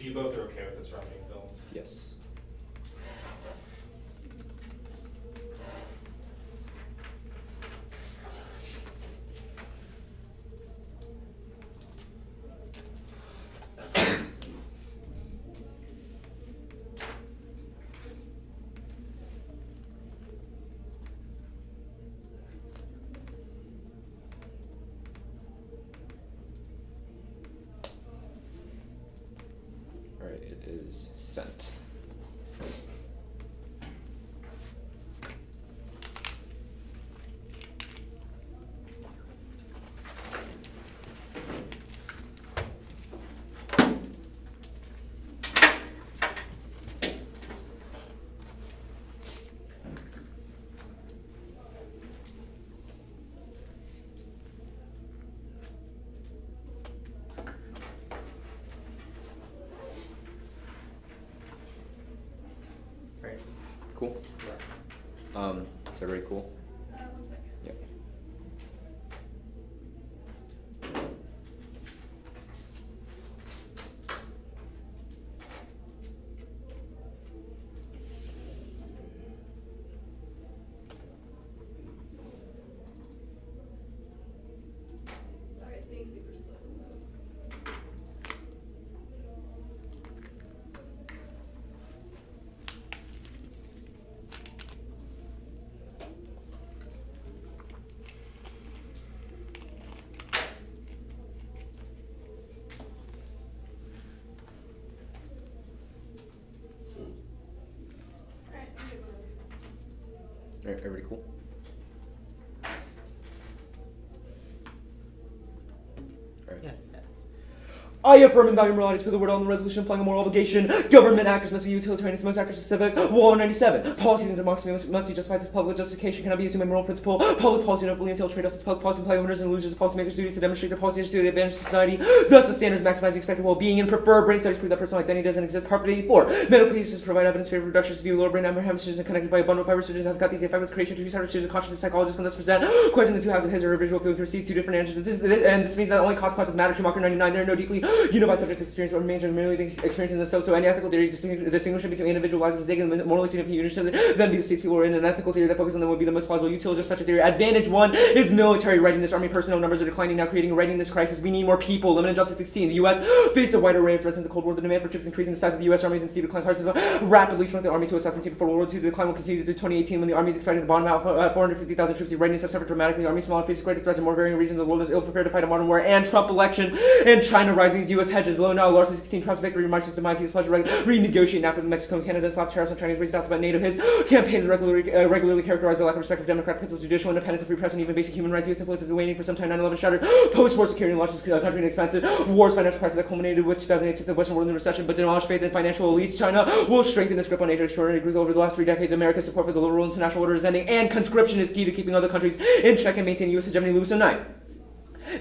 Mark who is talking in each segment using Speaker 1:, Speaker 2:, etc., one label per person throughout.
Speaker 1: So you both are okay with this round being filmed?
Speaker 2: Yes. Alright, it is sent.
Speaker 1: Right.
Speaker 2: Cool. Is everybody cool?
Speaker 3: 1 second.
Speaker 2: Yep.
Speaker 3: Sorry, it's being super slow. Alright, I'm good with it.
Speaker 2: Alright, everybody cool? Alright.
Speaker 4: Yeah.
Speaker 5: I affirm in value moralities for the word on the resolution applying a moral obligation. Government actors must be utilitarian and most actors specific. Rule 97. Policies in democracy must be justified to public justification, cannot be assumed by moral principle. Public policy notably entails trade-offs to public policy, imply owners and losers of policymakers' duties to demonstrate their policies to the advantage of society. Thus, the standards maximize the expected well-being and prefer brain studies prove that personal identity doesn't exist. Part 84. Medical cases provide evidence in favor of reductions to view lower brain hemispheres and connected by a bundle of fiber surgeons have got these effects creation to hemispheres of consciousness. Psychologists can thus present question the two halves of his or her visual field can receive two different answers. And this means that only consequences matter. Schumacher 99. There are no deeply unified subjects experience or remains are merely experiencing themselves. So any ethical theory distinguishing between individual lives mistaken and morally significant units to then be the states people are in. An ethical theory that focuses on them would be the most plausible. Utility of such a theory. Advantage 1 is military readiness. Army personnel numbers are declining now, creating a readiness crisis. We need more people. Limited jobs at 16. The U.S. faced a wide array of threats in the Cold War. The demand for troops increasing the size of the U.S. armies and steep decline. Parts of rapidly shrunk the army to a size before World War II. The decline will continue through 2018 when the army is expected to bottom out at 450,000 troops. The readiness has suffered dramatically. The army small faces greater threats in more varying regions of the world is ill prepared to fight a modern war. And Trump election and China rise means U.S. hedges low now. Largely 16. Trump's victory marks his demise. He has pledged to renegotiate after Mexico and Canada stop tariffs on Chinese raised doubts about NATO. His campaign is regularly characterized by lack of respect for democratic principles, judicial independence, and free press, and even basic human rights. U.S. influence has been waiting for some time. 9/11 shattered post-war security and launched the country in expensive wars, financial crisis that culminated with 2008 took the Western world into recession, but demolished faith in financial elites. China will strengthen its grip on Asia. Extraordinary growth over the last 3 decades. America's support for the liberal international order is ending, and conscription is key to keeping other countries in check and maintaining U.S. hegemony. Lewis 09.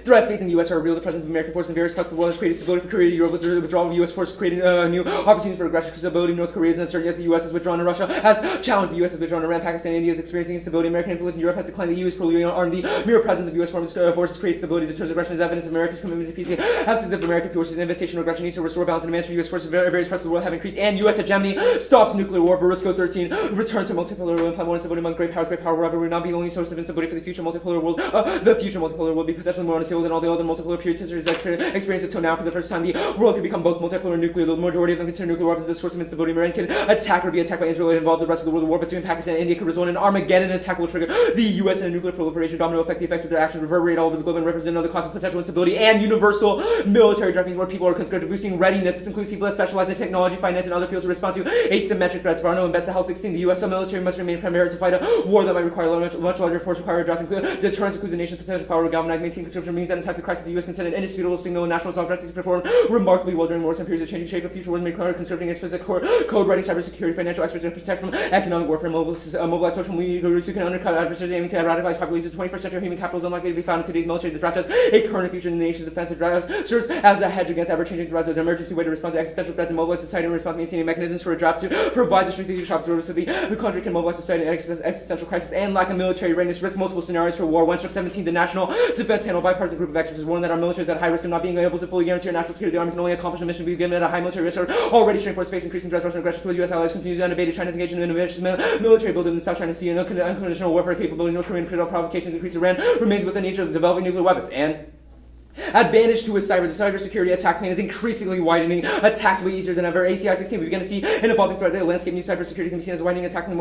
Speaker 5: Threats facing the U.S. are real. The presence of American forces in various parts of the world has created stability for Korea. Europe with the withdrawal of U.S. forces creating new opportunities for aggression. Stability. North Korea is uncertain, yet the U.S. has withdrawn, and Russia has challenged the U.S. has withdrawn. Iran, Pakistan, India is experiencing instability. American influence in Europe has declined. The EU is probably armed. The mere presence of U.S. forces creates stability. Deters aggression is evidence of America's commitment to peace. Absence of American forces, invitation to aggression needs to restore balance and demands for U.S. forces in various parts of the world have increased. And U.S. hegemony stops nuclear war. Verisco 13. Return to multipolar world. Implement more instability among great powers. Great power will will not be the only source of instability for the future multipolar world. The future multipolar world will be potentially more unstable than all the other multipolar periods history has experienced until now. For the first time, the world could become both multipolar and nuclear. The majority of them consider nuclear weapons as a source of instability. Iran can attack or be attacked by Israel and involve the rest of the world. The war between Pakistan and India could result in an Armageddon attack will trigger the U.S. and a nuclear proliferation domino effect. The effects of their actions reverberate all over the globe and represent another cause of potential instability and universal military directions where people are conscripted, boosting readiness. This includes people that specialize in technology, finance, and other fields to respond to asymmetric threats. Varno and Betsa House 16. The U.S. military must remain prepared to fight a war that might require a much larger force, require a draft. Deterrence includes the nation's potential power to galvanize, maintain conscription means that in times of crisis, the U.S. can send an indisputable signal and national sovereignty to perform remarkably well during wartime periods of changing shape of future wars. May require conscripting experts at code writing, cybersecurity, financial experts to protect from economic warfare, mobilize social media gurus who can undercut adversaries aiming to radicalize populations. 21st century human capital is unlikely to be found in today's military. The draft has a current and future in the nation's defense. The draft serves as a hedge against ever-changing threats as an emergency way to respond to existential threats and mobilize society in response, maintaining mechanisms for a draft to provide the strategic shock absorbers so the country can mobilize society in existential crisis and lack of military readiness. Risk multiple scenarios for war. 1 17. The National Defense Panel, bipartisan bipartisan group of experts has warned that our military is at high risk of not being able to fully guarantee our national security. The Army can only accomplish a mission be given at a high military risk. Already strained force face increasing threats, Russian aggression towards U.S. allies continues unabated. China's engaged in ambitious military building in the South China Sea and unconventional warfare capabilities. North Korean provocations increase. Iran remains with the nature of developing nuclear weapons. And advantage to his the cybersecurity attack plan is increasingly widening. Attacks will be easier than ever. ACI 16, we begin to see an evolving threat. The landscape new cybersecurity can be seen as a widening attack plan.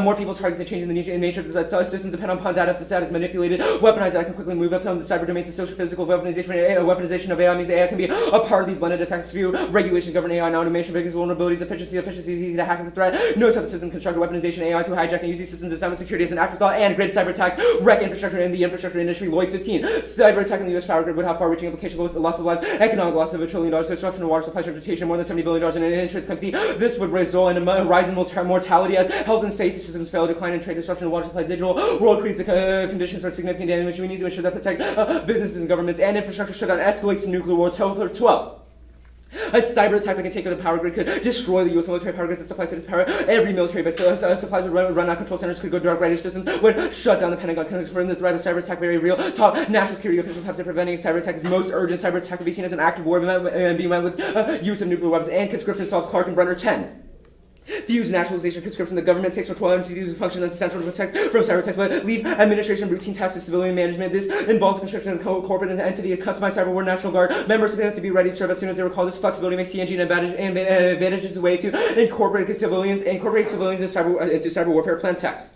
Speaker 5: More people targeted, changing the nature of the systems depend upon data. If the data is manipulated, weaponized, data can quickly move up from the cyber domain to social physical weaponization of AI means AI can be a part of these blended attacks. Few regulations govern AI now. Automation, biggest vulnerabilities, efficiency is easy to hack as a threat. Notice how the system constructed weaponization AI to hijack and use these systems to summon security as an afterthought. And grid cyber attacks wreck infrastructure in the infrastructure industry. Lloyd 15. Cyber attack in the U.S. power grid would have far-reaching implications. Loss of lives, economic loss of $1 trillion, disruption of water supply, reputation, more than $70 billion in insurance companies. This would result in a rise in mortality as health and safety systems fail, decline in trade, disruption of water supply, digital world creates the conditions for significant damage. We need to ensure that protect businesses and governments and infrastructure shutdown escalates to nuclear war. 12. A cyber attack that can take out the power grid could destroy the U.S. military power grids that supplies its power. Every military base supplies would run out. Control centers could go dark. Radio systems would shut down the Pentagon. Confirm the threat of cyber attack very real. Top national security officials have said preventing a cyber attack is most urgent. Cyber attack could be seen as an act of war and be met with use of nuclear weapons. And conscription solves Clark and Brenner 10. The use of naturalization conscription. The government takes control of entities function as essential to protect from cyber attacks, but leave administration routine tasks to civilian management. This involves conscription of corporate entity, a customized cyber war national guard. Members have to be ready to serve as soon as they recall. This flexibility makes CNG an advantageous way to incorporate civilians into cyber warfare plan text.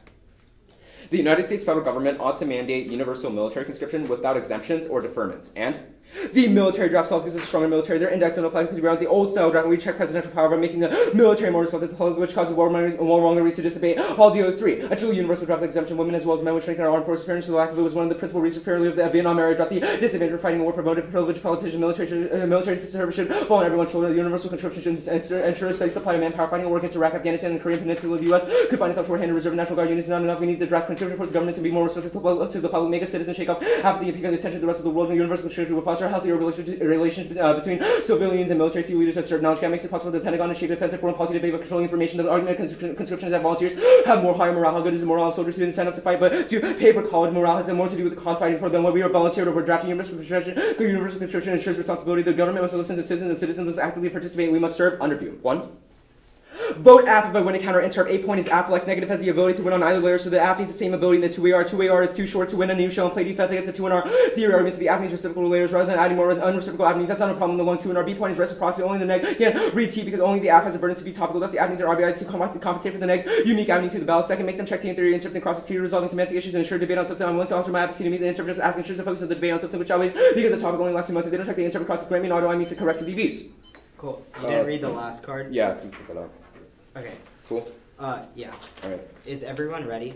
Speaker 5: The United States federal government ought to mandate universal military conscription without exemptions or deferments. And the military draft cells gives us a stronger military. Their index don't apply because we are on the old style draft. We check presidential power by making the military more responsive to the public, which causes warmongering to dissipate. All DO3. A truly universal draft exemption. Women as well as men would strengthen our armed forces. Fairness to the lack of it was one of the principal reasons fairly of the Vietnam era draft. The disadvantage of fighting a war promoted privileged politicians. Military service should fall on everyone's shoulder. The universal conscription should ensure a steady supply of manpower. Fighting a war against Iraq, Afghanistan, and the Korean Peninsula. The U.S. could find itself short-handed. Reserve National Guard units is not enough. We need the draft conscription force government to be more responsive to the public. Make a citizen shake off apathy and pick up the attention of the rest of the world. And the universal conscription will foster a healthier relations between civilians and military. Few leaders have served knowledge gap makes it possible for the Pentagon to shape defensive foreign policy debate by controlling information. The argument conscription is that volunteers have more higher morale. How good is the morale of soldiers who didn't sign up to fight but to pay for college? Morale has more to do with the cause fighting for than what we are volunteered or we're drafting. Universal conscription ensures responsibility. The government must listen to citizens and citizens must actively participate. We must serve under view. 1. Vote AF by winning counter interrupt. 8 point is AF negative has the ability to win on either layer, so the AF needs the same ability in the 2AR. 2AR is too short to win a new shell and play defense against the 2NR. Theory arguments the AF needs reciprocal layers rather than adding more unreciprocal AF needs. That's not a problem. The long 2NR. B point is reciprocity. Only the neg can read T because only the AF has a burden to be topical. Thus the AF needs are RBI to compensate for the neg's unique avenue to the ballot. Second, make them check T and theory, interrupt and crosses key to resolving semantic issues and ensure debate on substance. I'm willing to alter my FC to meet the interrupt, just ask and ensure the focus of the debate on substance, which always because the topic only lasts 2 months. If they don't check the interrupt crosses, grant me an auto, I mean to correct the views.
Speaker 4: Cool. You didn't read the last card?
Speaker 2: Yeah, I can pick it up.
Speaker 4: Okay.
Speaker 2: Cool.
Speaker 4: Yeah.
Speaker 2: Alright.
Speaker 4: Is everyone ready?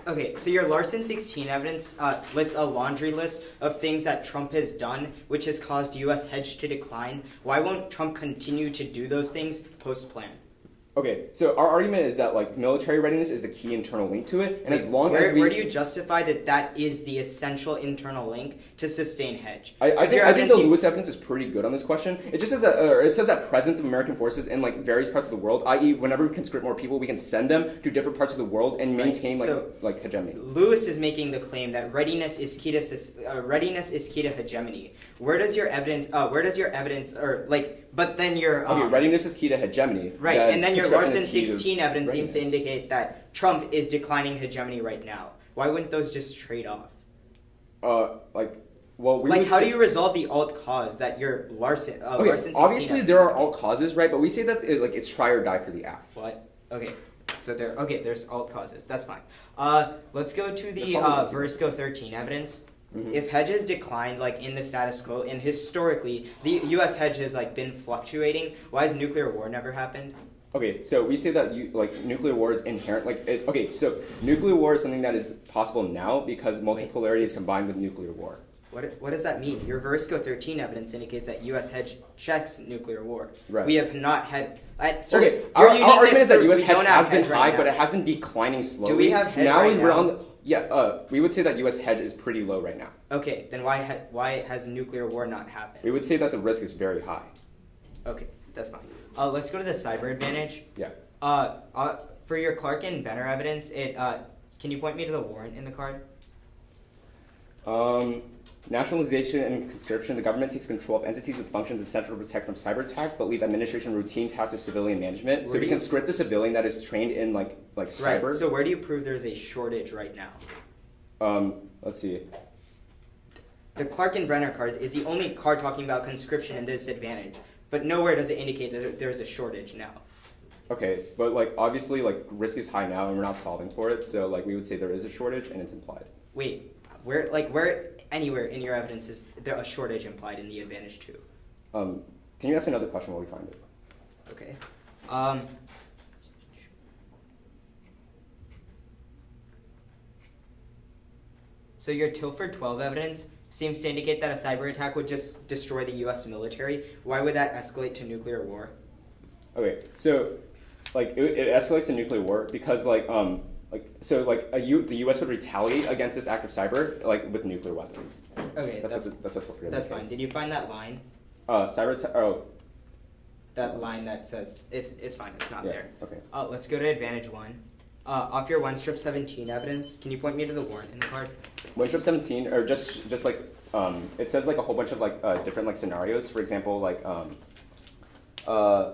Speaker 4: Okay, so your Larson 16 evidence lists a laundry list of things that Trump has done, which has caused U.S. hedge to decline. Why won't Trump continue to do those things post-plan?
Speaker 2: Okay, so our argument is that like military readiness is the key internal link to it, and as long as
Speaker 4: where do you justify that is the essential internal link to sustain hedge?
Speaker 2: I think the Lewis evidence is pretty good on this question. It just says that presence of American forces in like various parts of the world, i.e., whenever we conscript more people, we can send them to different parts of the world and maintain like hegemony.
Speaker 4: Lewis is making the claim that readiness is key to hegemony. Where does your evidence But then your
Speaker 2: readiness is key to hegemony.
Speaker 4: Right, and then your Larson 16 evidence seems to indicate that Trump is declining hegemony right now. Why wouldn't those just trade off?
Speaker 2: How do you
Speaker 4: resolve the alt cause that your Larson? Larson 16
Speaker 2: obviously there are alt causes, right? But we say that it's try or die for the app.
Speaker 4: What? Okay. So there's alt causes. That's fine. Let's go to the Verisco 13 evidence. Mm-hmm. If hedges declined in the status quo, and historically the U.S. hedge has been fluctuating, why has nuclear war never happened?
Speaker 2: Okay, so we say that nuclear war is inherent. So nuclear war is something that is possible now because multipolarity is combined with nuclear war.
Speaker 4: What does that mean? Your Verisco 13 evidence indicates that U.S. hedge checks nuclear war.
Speaker 2: Right.
Speaker 4: We have not had.
Speaker 2: Our argument is that U.S. hedge has been high, but it has been declining slowly.
Speaker 4: Do we have hedge now?
Speaker 2: We would say that U.S. hedge is pretty low right now.
Speaker 4: Okay, then why has nuclear war not happened?
Speaker 2: We would say that the risk is very high.
Speaker 4: Okay, that's fine. Let's go to the cyber advantage.
Speaker 2: Yeah.
Speaker 4: For your Clark and Benner evidence, can you point me to the warrant in the card?
Speaker 2: Nationalization and conscription. The government takes control of entities with functions essential to protect from cyber attacks, but leave administration routine tasks to civilian management. So we conscript the civilian that is trained in like cyber.
Speaker 4: Right. So where do you prove there's a shortage right now?
Speaker 2: Let's see.
Speaker 4: The Clark and Brenner card is the only card talking about conscription and disadvantage, but nowhere does it indicate that there's a shortage now.
Speaker 2: Okay, but like obviously like risk is high now and we're not solving for it, so like we would say there is a shortage and it's implied.
Speaker 4: Wait, where anywhere in your evidence is there a shortage implied in the advantage too?
Speaker 2: Can you ask another question while we find it?
Speaker 4: Okay. So your Tilford 12 evidence seems to indicate that a cyber attack would just destroy the U.S. military. Why would that escalate to nuclear war?
Speaker 2: Okay, so like it escalates to nuclear war because the U.S. would retaliate against this act of cyber like with nuclear weapons.
Speaker 4: Okay, that's fine. Did you find that line?
Speaker 2: Cyber attack. Oh,
Speaker 4: that line that says it's fine. It's not there.
Speaker 2: Okay.
Speaker 4: Let's go to advantage 1. Off your 1 strip 17 evidence, can you point me to the warrant in the card?
Speaker 2: 1 strip 17, or just like it says like a whole bunch of like different like scenarios. For example, like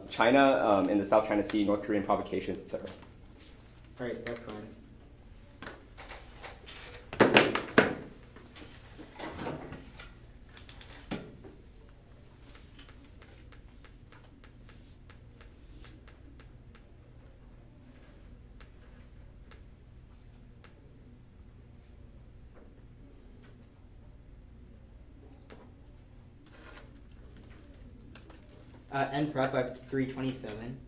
Speaker 2: China in the South China Sea, North Korean provocations, etc.
Speaker 4: All right, that's fine. End prep, I have 327.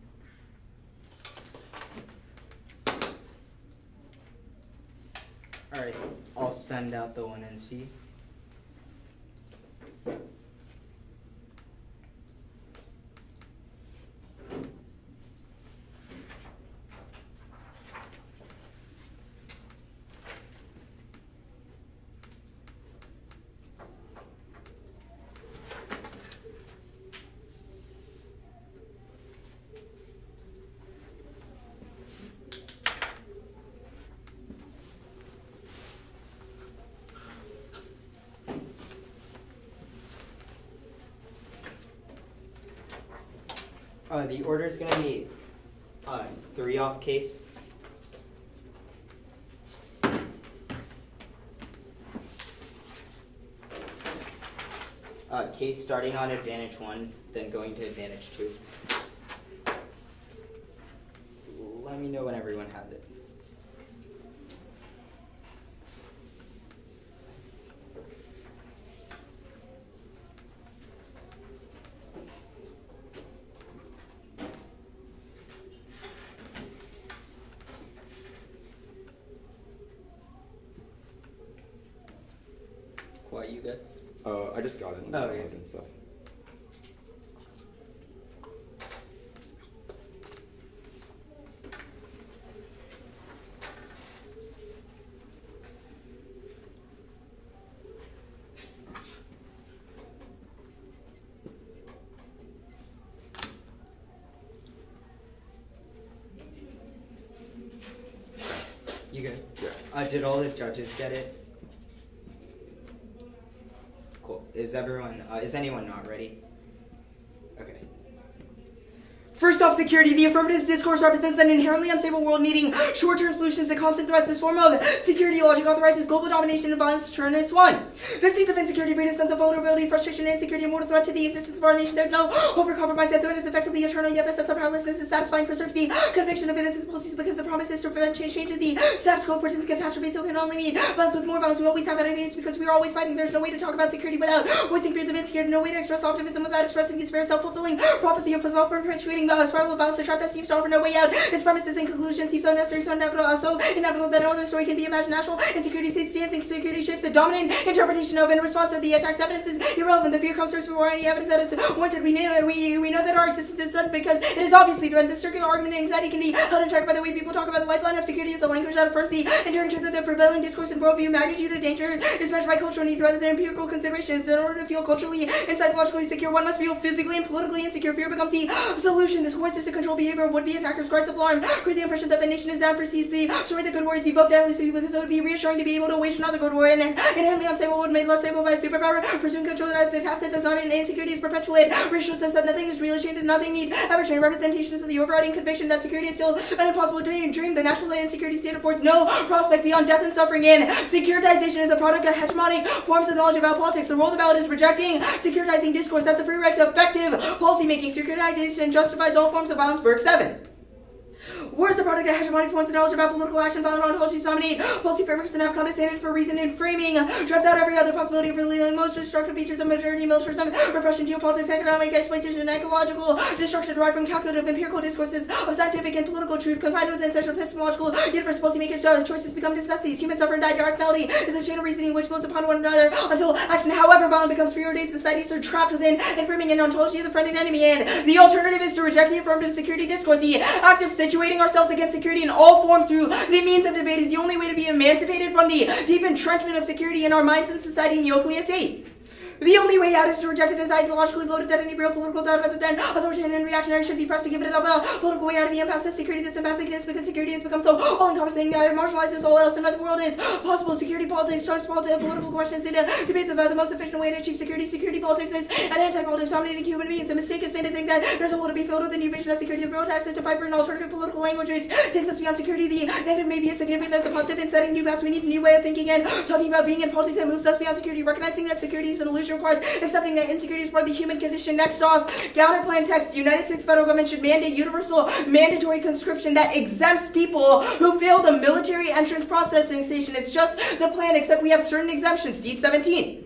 Speaker 4: Alright, I'll send out the 1 NC. The order is going to be 3 off case. Case starting on advantage 1, then going to advantage 2. Let me know when everyone has it. What, you good?
Speaker 2: I just got it.
Speaker 4: Oh, okay.
Speaker 2: And stuff.
Speaker 4: You good?
Speaker 2: Yeah.
Speaker 4: Did all the judges get it? Cool. Is anyone not ready? Okay. First off, security. The affirmative discourse represents an inherently unstable world needing short-term solutions to constant threats. This form of security logic authorizes global domination and violence. Turn is 1. This seeds of insecurity breeds a sense of vulnerability, frustration, and insecurity, a mortal threat to the existence of our nation. There's no hope for compromise. That threat is effectively eternal, yet the sense of powerlessness is satisfying, preserves the conviction of innocence policies because the promise is to prevent change in the status quo, presents catastrophe, so can only mean violence with more violence. We always have enemies because we are always fighting. There's no way to talk about security without voicing periods of insecurity, no way to express optimism without expressing the very self-fulfilling prophecy of self-perpetuating spiral of violence, a trap that seems to offer no way out. Its premises and conclusions seem so unnecessary, so inevitable that no other story can be imagined. National insecurity states stance and security shapes the dominant interpretation of and response to the attack's evidence is irrelevant. The fear comes first before any evidence that is warranted. We know that our existence is threatened because it is obviously threatened. This circular argument and anxiety can be held in check by the way people talk about the lifeline of security as the language that affirms the enduring truth of the prevailing discourse and worldview. Magnitude of danger is measured by cultural needs rather than empirical considerations. In order to feel culturally and psychologically secure, one must feel physically and politically insecure. Fear becomes the solution solution. This course is to control behavior of would-be attackers, cries of alarm, create the impression that the nation is down for siege. The story the good warriors evoke deadly because it would be reassuring to be able to wage another good war, and inherently unstable would make less stable by superpower. Pursuing control as the task that does not, and insecurity is perpetuated. Racial says that nothing is really changed and nothing need ever change. Representations of the overriding conviction that security is still an impossible dream. The national insecurity state affords no prospect beyond death and suffering. And securitization is a product of hegemonic forms of knowledge about politics. The role of the ballot is rejecting securitizing discourse. That's a prerequisite of effective policymaking. Securitization justifies all forms of violence. Berg 7. Words are product of hegemonic forms of knowledge about political action. Violent ontologies dominate policy frameworks and have condescended for reason in framing. Drops out every other possibility of revealing most destructive features of modernity, militarism, repression, geopolitics, economic exploitation, and ecological destruction derived from calculative empirical discourses of scientific and political truth confined within such epistemological universe. Policymakers' choices become necessities. Human suffering and directionality is a chain of reasoning which builds upon one another until action, however violent, becomes preordained. Societies are trapped within and framing an ontology of the friend and enemy. And the alternative is to reject the affirmative security discourse. The act of situating ourselves against security in all forms through the means of debate is the only way to be emancipated from the deep entrenchment of security in our minds and society. Nucleus 8. The only way out is to reject it as ideologically loaded that any real political doubt rather than authoritarian and reactionary should be pressed to give it up a political way out of the impasse of security. This impasse exists because security has become so all-encompassing that it marginalizes all else. Another world is possible. Security politics turns political questions into debates about the most efficient way to achieve security. Security politics is an anti-politics dominating human beings. A mistake has been to think that there's a hole to be filled with a new vision of security. The broad tax is to fight for an alternative political language which takes us beyond security. The negative may be as significant as the positive in setting new paths. We need a new way of thinking and talking about being in politics that moves us beyond security. Recognizing that security is an illusion requires accepting that insecurity is part of the human condition. Next off, counterplan text. The United States federal government should mandate universal mandatory conscription that exempts people who fail the military entrance processing station. It's just the plan, except we have certain exemptions. Deed 17.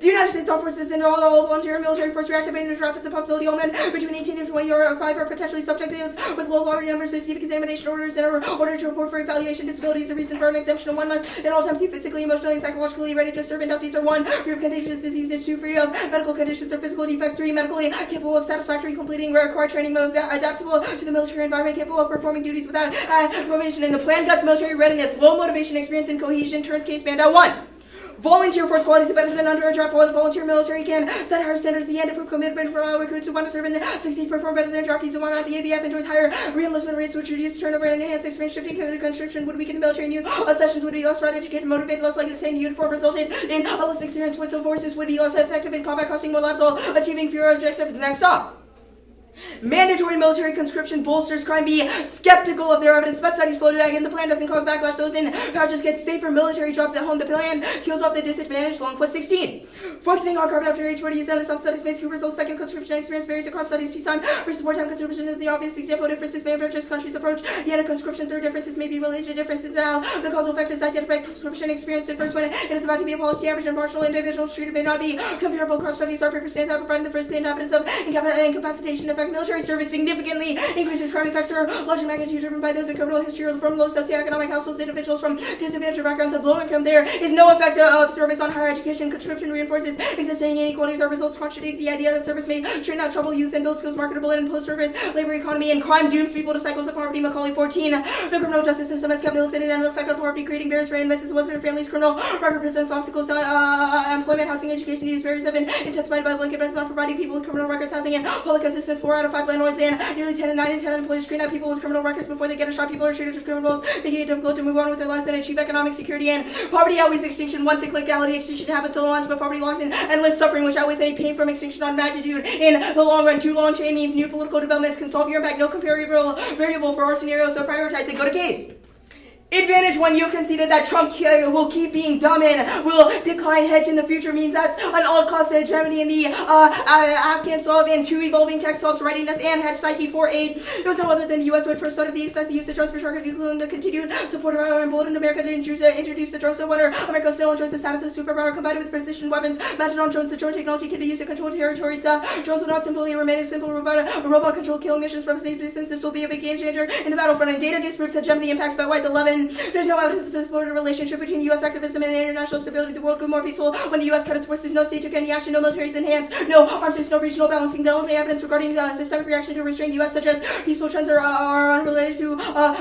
Speaker 4: The United States Armed Forces and all volunteer military force reactivating the draft. It's a possibility all men between 18 and 25 are potentially subject to those with low lottery numbers to receive examination orders and are ordered to report for evaluation. Disability is a reason for an exemption, and one must at all times be physically, emotionally, and psychologically ready to serve. Inductees are 1. Free of contagious diseases. 2. Free of medical conditions or physical defects. 3. Medically capable of satisfactorily completing required training, adaptable to the military environment, capable of performing duties without probation. And the plan guts military readiness, low motivation, experience, and cohesion. Turns case band out 1. Volunteer force qualities are better than under a draft. Volunteer military can set higher standards. The end to prove commitment for recruits who want to serve and succeed perform better than draftees who want not. The ABF enjoys higher re-enlistment rates, which reduce turnover and enhance experience. Shifting conscription would weaken the military. New sessions would be less right educated, motivated, less likely to stay in uniform, resulted in less experience. With the forces would be less effective in combat, costing more lives, while achieving fewer objectives. Next off. Mandatory military conscription bolsters crime. Be skeptical of their evidence. Best studies floated again. The plan doesn't cause backlash. Those in power just get safer military jobs at home. The plan kills off the disadvantaged. Long quest 16. Focusing on carved after age 40 is done to some studies. Base group results. Second conscription experience varies across studies. Peacetime versus wartime conscription is the obvious example. Differences may approach countries approach. Yet a conscription third differences may be related to differences now. The causal effect is identified conscription experience at first when it is about to be abolished. The average and partial individuals treated may not be comparable across studies. Our paper stands out providing the first clean evidence of incapacitation effect. Military service significantly increases crime. Effects are large in magnitude driven by those in criminal history or from low socioeconomic households. Individuals from disadvantaged backgrounds have low income. There is no effect of service on higher education. Conscription reinforces existing inequalities. Our results contradict the idea that service may straighten out troubled youth and build skills marketable in post-service labor economy, and crime dooms people to cycles of poverty. Macaulay 14. The criminal justice system has kept militant and endless cycle of poverty, creating barriers for inmates as well as their families. Criminal record presents obstacles to employment, housing, education. These barriers have been intensified by the blanket bans not providing people with criminal records, housing, and public assistance. 4 out of 5 landlords and nearly 10 and 9 in 10 employees screen out people with criminal records before they get a shot. People are treated as criminals, making it difficult to move on with their lives and achieve economic security. And poverty outweighs extinction. One cyclicality, extinction happens all at once, but poverty locks in endless suffering, which outweighs any pain from extinction on magnitude. In the long run, too long chain means new political developments can solve your impact. No comparable variable for our scenario, so prioritize it. Go to case. Advantage 1, you have conceded that Trump will keep being dumb and will decline hedge in the future means that's an all-cost hegemony in the Afghan solve and 2 evolving tech solves readiness and hedge psyche 4-8. It was no other than the U.S. would first started the extensive use of drones for targeting, including the continued support of our emboldened America to introduce the drone. So whether America still enjoys the status of superpower combined with precision weapons mounted on drones, the drone technology can be used to control territories. Drones will not simply remain a simple robot control killing missions from a safe distance. This will be a big game changer in the battlefront, and data disproves hegemony impacts by White's 11. There's no evidence to support a relationship between U.S. activism and international stability. The world grew more peaceful when the U.S. cut its forces. No state took any action. No military is enhanced. No arms race. No regional balancing. The only evidence regarding systemic reaction to restrain U.S. such as peaceful trends are unrelated to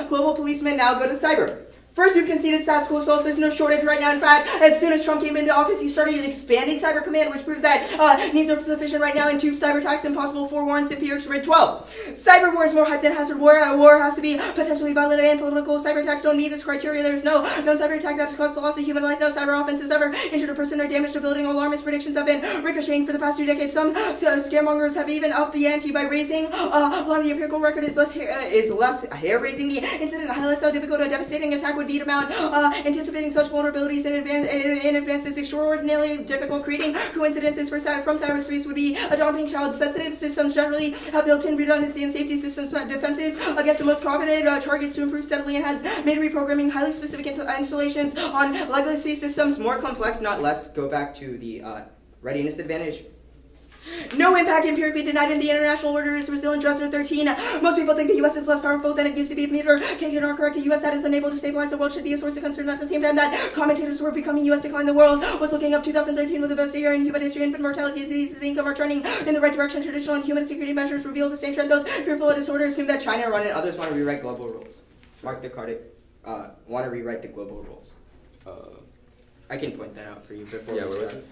Speaker 4: global policemen. Now go to the cyber. First, we've conceded status quo solves. There's no shortage right now. In fact, as soon as Trump came into office, he started expanding Cyber Command, which proves that needs are sufficient right now, and 2 cyber attacks impossible for war and superior spread 12. Cyber war is more hype than hazard war. War has to be potentially violent and political. Cyber attacks don't meet this criteria. There's no cyber attack that has caused the loss of human life. No cyber offense has ever injured a person or damaged a building. Alarmist predictions have been ricocheting for the past 2 decades. Some scaremongers have even upped the ante by raising a lot of the empirical record is less hair-raising. The incident highlights how difficult a devastating attack would be to mount. Anticipating such vulnerabilities in advance is extraordinarily difficult. Creating coincidences from cyberspace would be a daunting challenge. Sensitive systems generally have built-in redundancy and safety systems defenses against the most targeted targets to improve steadily, and has made reprogramming highly specific installations on legacy systems more complex, not less. Go back to the readiness advantage. No impact empirically denied in the international order is resilient. Dresser 13. Most people think the U.S. is less powerful than it used to be. If neither can or correct, a U.S. that is unable to stabilize the world should be a source of concern. At the same time that commentators were becoming U.S. decline, the world was looking up 2013 with the best year in human history. Infant mortality, diseases, income are turning in the right direction. Traditional and human security measures reveal the same trend. Those fearful of disorder assume that China run it. Others want to rewrite global rules. Mark the card. Want to rewrite the global rules. I can point that out for you before we start.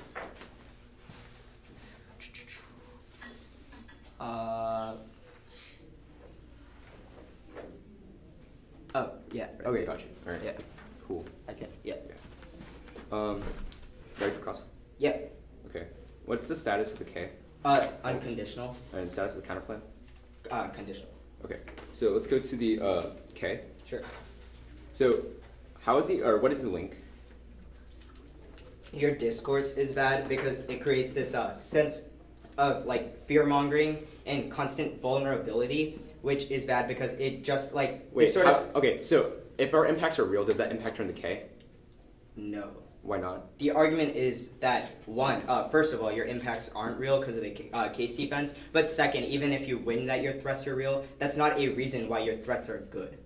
Speaker 4: Oh, yeah. Right.
Speaker 2: Okay, gotcha. All right.
Speaker 4: Yeah.
Speaker 2: Cool.
Speaker 4: I can. Yeah.
Speaker 2: Ready for cross?
Speaker 4: Yeah.
Speaker 2: Okay. What's the status of the K?
Speaker 4: Unconditional.
Speaker 2: And status of the counterplan?
Speaker 4: Conditional.
Speaker 2: Okay. So let's go to the K.
Speaker 4: Sure.
Speaker 2: So, what is the link?
Speaker 4: Your discourse is bad because it creates this sense of like fear mongering and constant vulnerability, which is bad because it just like
Speaker 2: Okay, so if our impacts are real, does that impact turn the K?
Speaker 4: No.
Speaker 2: Why not?
Speaker 4: The argument is that one, first of all, your impacts aren't real because of the case defense. But second, even if you win that your threats are real, that's not a reason why your threats are good.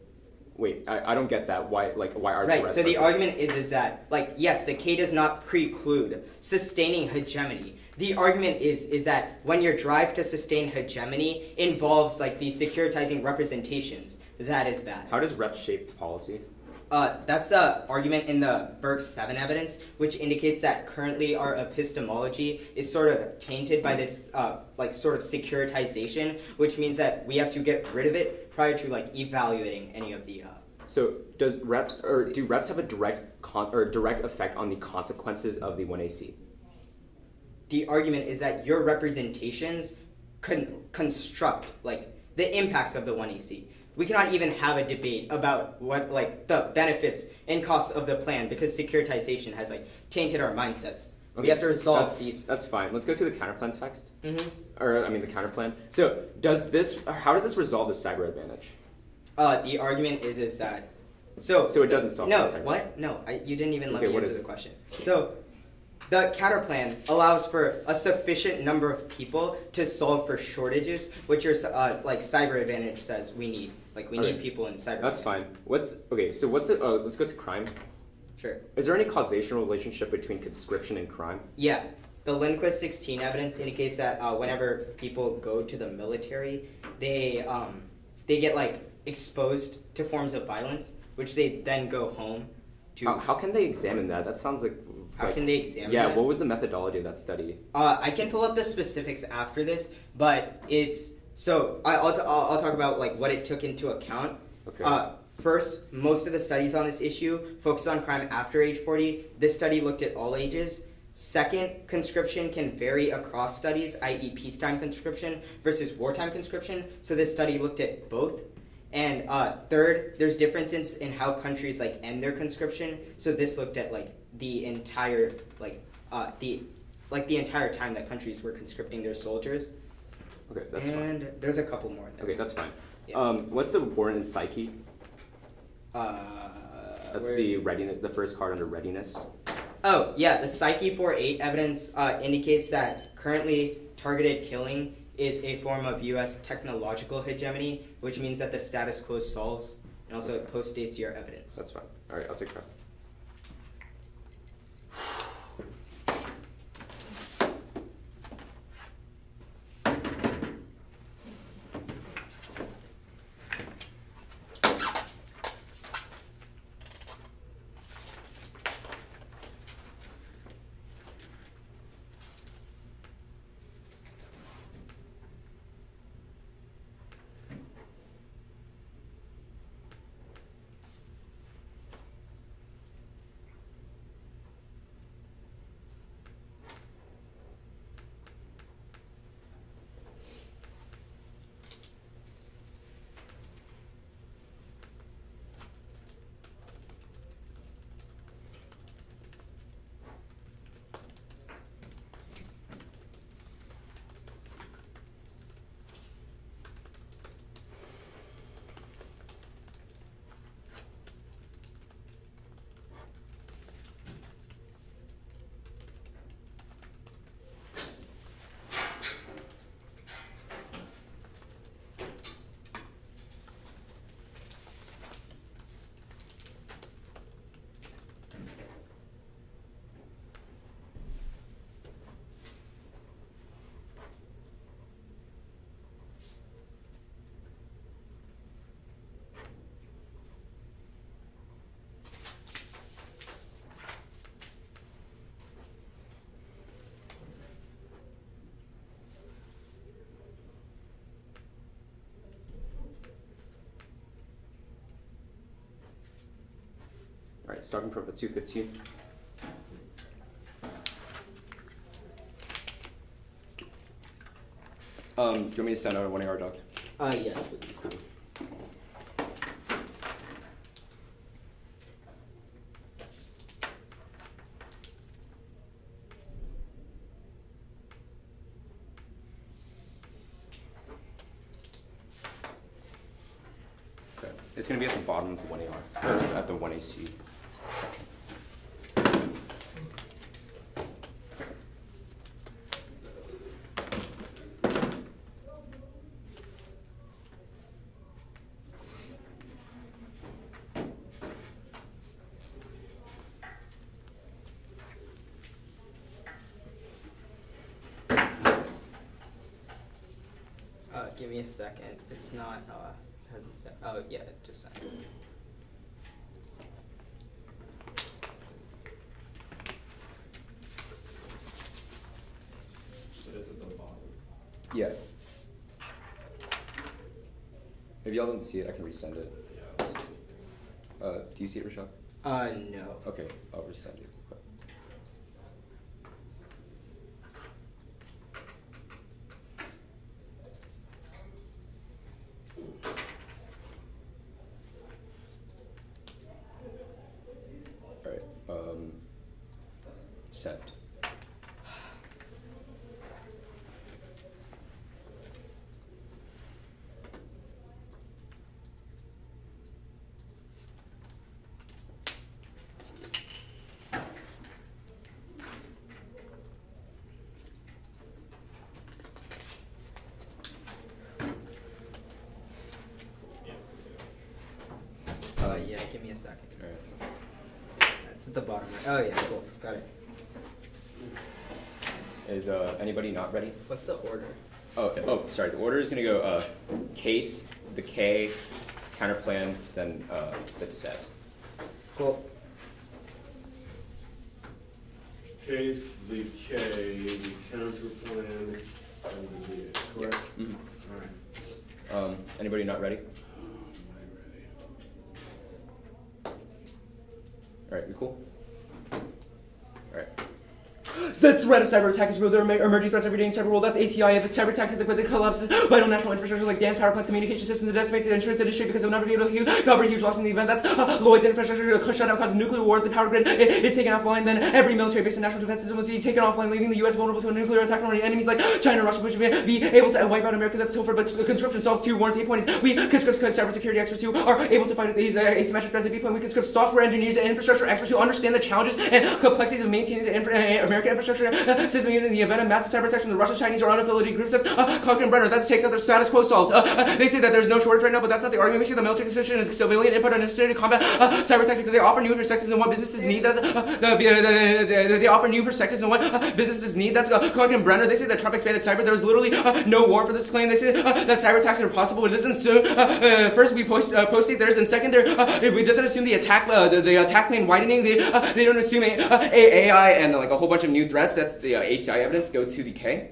Speaker 2: Wait, I don't get that. Why are
Speaker 4: right?
Speaker 2: threats
Speaker 4: So the
Speaker 2: good?
Speaker 4: argument is that yes, the K does not preclude sustaining hegemony. The argument is that when your drive to sustain hegemony involves like these securitizing representations, that is bad.
Speaker 2: How does rep shape the policy?
Speaker 4: That's the argument in the Berg 7 evidence, which indicates that currently our epistemology is sort of tainted by this sort of securitization, which means that we have to get rid of it prior to like evaluating any of the.
Speaker 2: So do reps have a direct effect on the consequences of the 1AC?
Speaker 4: The argument is that your representations construct like the impacts of the 1AC. We cannot even have a debate about what like the benefits and costs of the plan because securitization has like tainted our mindsets. Okay, we have to resolve these.
Speaker 2: That's fine. Let's go to the counterplan text.
Speaker 4: Mm-hmm.
Speaker 2: The counterplan. So how does this resolve the cyber advantage?
Speaker 4: The argument is that so
Speaker 2: it doesn't solve the cyber.
Speaker 4: What? No, you didn't even let me answer the question. So the counterplan allows for a sufficient number of people to solve for shortages, which your like cyber advantage says we need. Like we need people in cyber.
Speaker 2: That's fine. Let's go to crime.
Speaker 4: Sure.
Speaker 2: Is there any causation relationship between conscription and crime?
Speaker 4: Yeah. The Lindquist 16 evidence indicates that whenever people go to the military, they get like exposed to forms of violence, which they then go home to.
Speaker 2: How can they examine that? That sounds like.
Speaker 4: How can they examine that?
Speaker 2: Yeah, what was the methodology of that study?
Speaker 4: I can pull up the specifics after this, but it's so I'll talk about like what it took into account.
Speaker 2: Okay.
Speaker 4: First, most of the studies on this issue focused on crime after age 40. This study looked at all ages. Second, conscription can vary across studies, i.e. peacetime conscription versus wartime conscription. So this study looked at both. And third, there's differences in how countries like end their conscription. So this looked at like the entire the entire time that countries were conscripting their soldiers.
Speaker 2: Okay, that's fine.
Speaker 4: And there's a couple more.
Speaker 2: Okay, that's fine.
Speaker 4: Yeah.
Speaker 2: What's the warrant in psyche? That's the readiness. The first card under readiness.
Speaker 4: Oh yeah, the Psyche 4.8 evidence indicates that currently targeted killing is a form of U.S. technological hegemony, which means that the status quo solves, and also it postdates your evidence.
Speaker 2: That's fine. All right, I'll take that. Starting from 215. Do you want me to send out a 1 AR duct?
Speaker 4: Yes, please.
Speaker 2: Okay. It's going to be at the bottom of the 1 AR, or at the 1 AC section.
Speaker 4: Give me a second. It's not, hasn't said, oh yeah, it just sent.
Speaker 1: It is at the bottom.
Speaker 2: Yeah. If y'all don't see it, I can resend it.
Speaker 1: Yeah.
Speaker 2: Do you see it, Rashad?
Speaker 4: No.
Speaker 2: Okay, I'll resend it. Sent.
Speaker 4: Yeah, give me a second.
Speaker 2: All right.
Speaker 4: That's at the bottom. Oh yeah, cool. Got it.
Speaker 2: Is anybody not ready?
Speaker 4: What's the order?
Speaker 2: Oh, sorry. The order is going to go case, the K, counterplan, then the dissect.
Speaker 4: Cool.
Speaker 6: Case, the K, the counterplan, and the VA, correct?
Speaker 2: Mm-hmm.
Speaker 6: All right.
Speaker 2: Anybody not ready?
Speaker 6: Am I ready?
Speaker 2: All right, we cool? All right.
Speaker 5: The threat of cyber attack is real. There are emerging threats every day in cyber world. That's ACI. If it's cyber attacks, it collapses vital national infrastructure like dams, power plants, communication systems, it decimates the insurance industry because it will never be able to cover huge loss in the event. That's Lloyd's infrastructure shutdown causes nuclear wars. The power grid is taken offline. Then every military base and national defense system will be taken offline, leaving the U.S. vulnerable to a nuclear attack from enemies like China and Russia, which will be able to wipe out America. That's so far. But the conscription solves two. Warren's 8 point is we conscript cybersecurity experts who are able to fight these asymmetric threats. At B point, we conscript software engineers and infrastructure experts who understand the challenges and complexities of maintaining the American infrastructure system even in the event of massive cyber attacks from the Russian, Chinese, or unaffiliated groups. That's Brenner. That takes out their status quo solves. They say that there's no shortage right now, but that's not the argument. We see the military decision is civilian input are necessary to combat cyber attacks because they offer new perspectives on what businesses need. They offer new perspectives on what businesses need. That's Clark and Brenner. They say that Trump expanded cyber. There was literally no war for this claim. They say that cyber attacks are possible. It doesn't assume. First, we post theirs, and second, it doesn't assume the attack plane widening. They don't assume AI and like a whole bunch of new threats. That's the ACI evidence. Go to the K.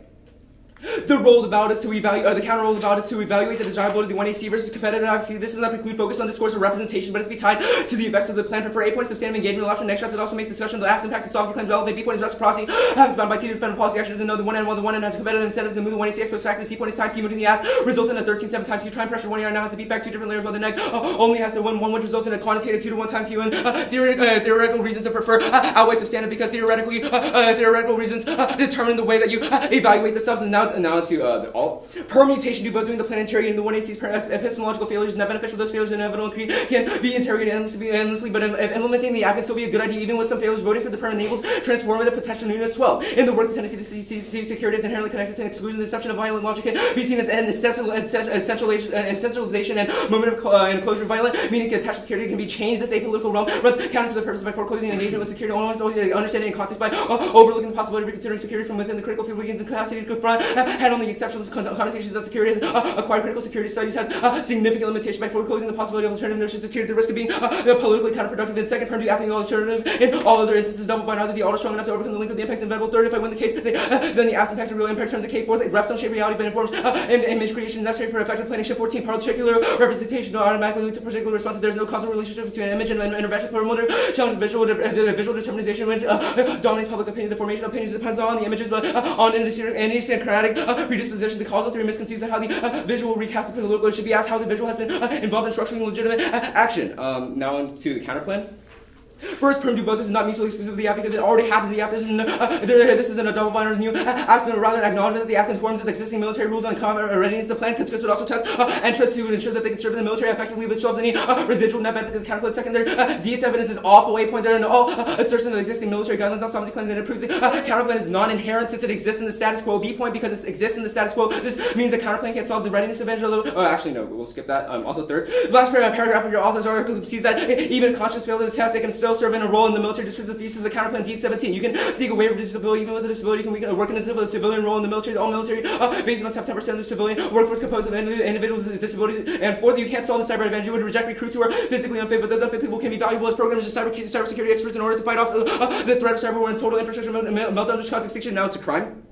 Speaker 5: The role about is to evaluate, the counter role about is to evaluate the desirability of the 1AC versus competitive advocacy. This does not preclude focus on discourse or representation, but it's be tied to the effects of the plan. For 8 points, substantive engagement allowed from next draft. It also makes discussion of the absent impacts of sovereignty claims relevant. B point is reciprocity. Has bound by T to defend policy actions and know the one end, while the one end has competitive incentives to move the 1AC exposed factor. C point is times Q moving the app, resulting in a 13-7 times Q. Try and pressure 1 AR now has to beat back two different layers, while the neg only has to win one, which results in a quantitative 2-1 times Q. And theoretical reasons to prefer outweigh substantive because theoretical reasons determine the way that you evaluate the substance. Now to the alt. Permutation do both doing the planetary and the 1AC's epistemological failures, net beneficial. Those failures inevitable can be interrogated endlessly, but if implementing the app can still be a good idea, even with some failures. Voting for the perm enables transformative potential newness. Well, in the work, the tendency to see security as inherently connected to an exclusion, the deception of violent logic can be seen as an essentialization and moment of enclosure. Violent meaning attached to security can be changed. This apolitical realm runs counter to the purpose by foreclosing engagement with security. Only understanding and context by overlooking the possibility of reconsidering security from within the critical field begins in capacity to confront had only exceptional connotations that security has acquired. Critical security studies has significant limitation by foreclosing the possibility of alternative notions of security, the risk of being politically counterproductive. In second, Purdue acting the alternative. In all other instances, doubled by neither the auto strong enough to overcome the link of the impacts inevitable. Third, if I win the case, then the ass impacts of real impact turns to K. Fourth, reps don't shape reality but informs image creation necessary for effective planning. Shift 14, particular representation will automatically lead to particular response. There is no causal relationship between an image and intervention. Promoter challenge visual determination which dominates public opinion. The formation of opinions depends not on the images but on idiosyncratic predisposition. The causal theory misconceives of how the visual recast the political. It should be asked how the visual has been involved in structuring legitimate action. Now on to the counterplan. First, Perm do both. This is not mutually exclusive of the app because it already happens in the app. This isn't a double binary new aspect, but rather an acknowledgement that the app conforms with existing military rules on combat readiness. The plan conscripts would also test entrants to ensure that they can serve in the military effectively, which solves any residual net benefit to the counterplan. Second, Dietz evidence is off the waypoint. There are no assertion of existing military guidelines. Not somebody claims that it proves the counterplan is non-inherent since it exists in the status quo. B point, because it exists in the status quo, this means the counterplan can't solve the readiness event. Actually, no, we'll skip that. Also, third, the last paragraph of your author's article sees that even conscious failure to the test, they can still serve in a role in the military. Descriptive thesis of the counterplan Dietz 17. You can seek a waiver of disability even with a disability. You can work in a civilian role in the military. All military bases must have 10% of the civilian workforce composed of individuals with disabilities. And fourth, you can't solve the cyber advantage. You would reject recruits who are physically unfit, but those unfit people can be valuable as programmers and cybersecurity experts in order to fight off the threat of cyber war and total infrastructure meltdown which causes extinction. Now it's a crime.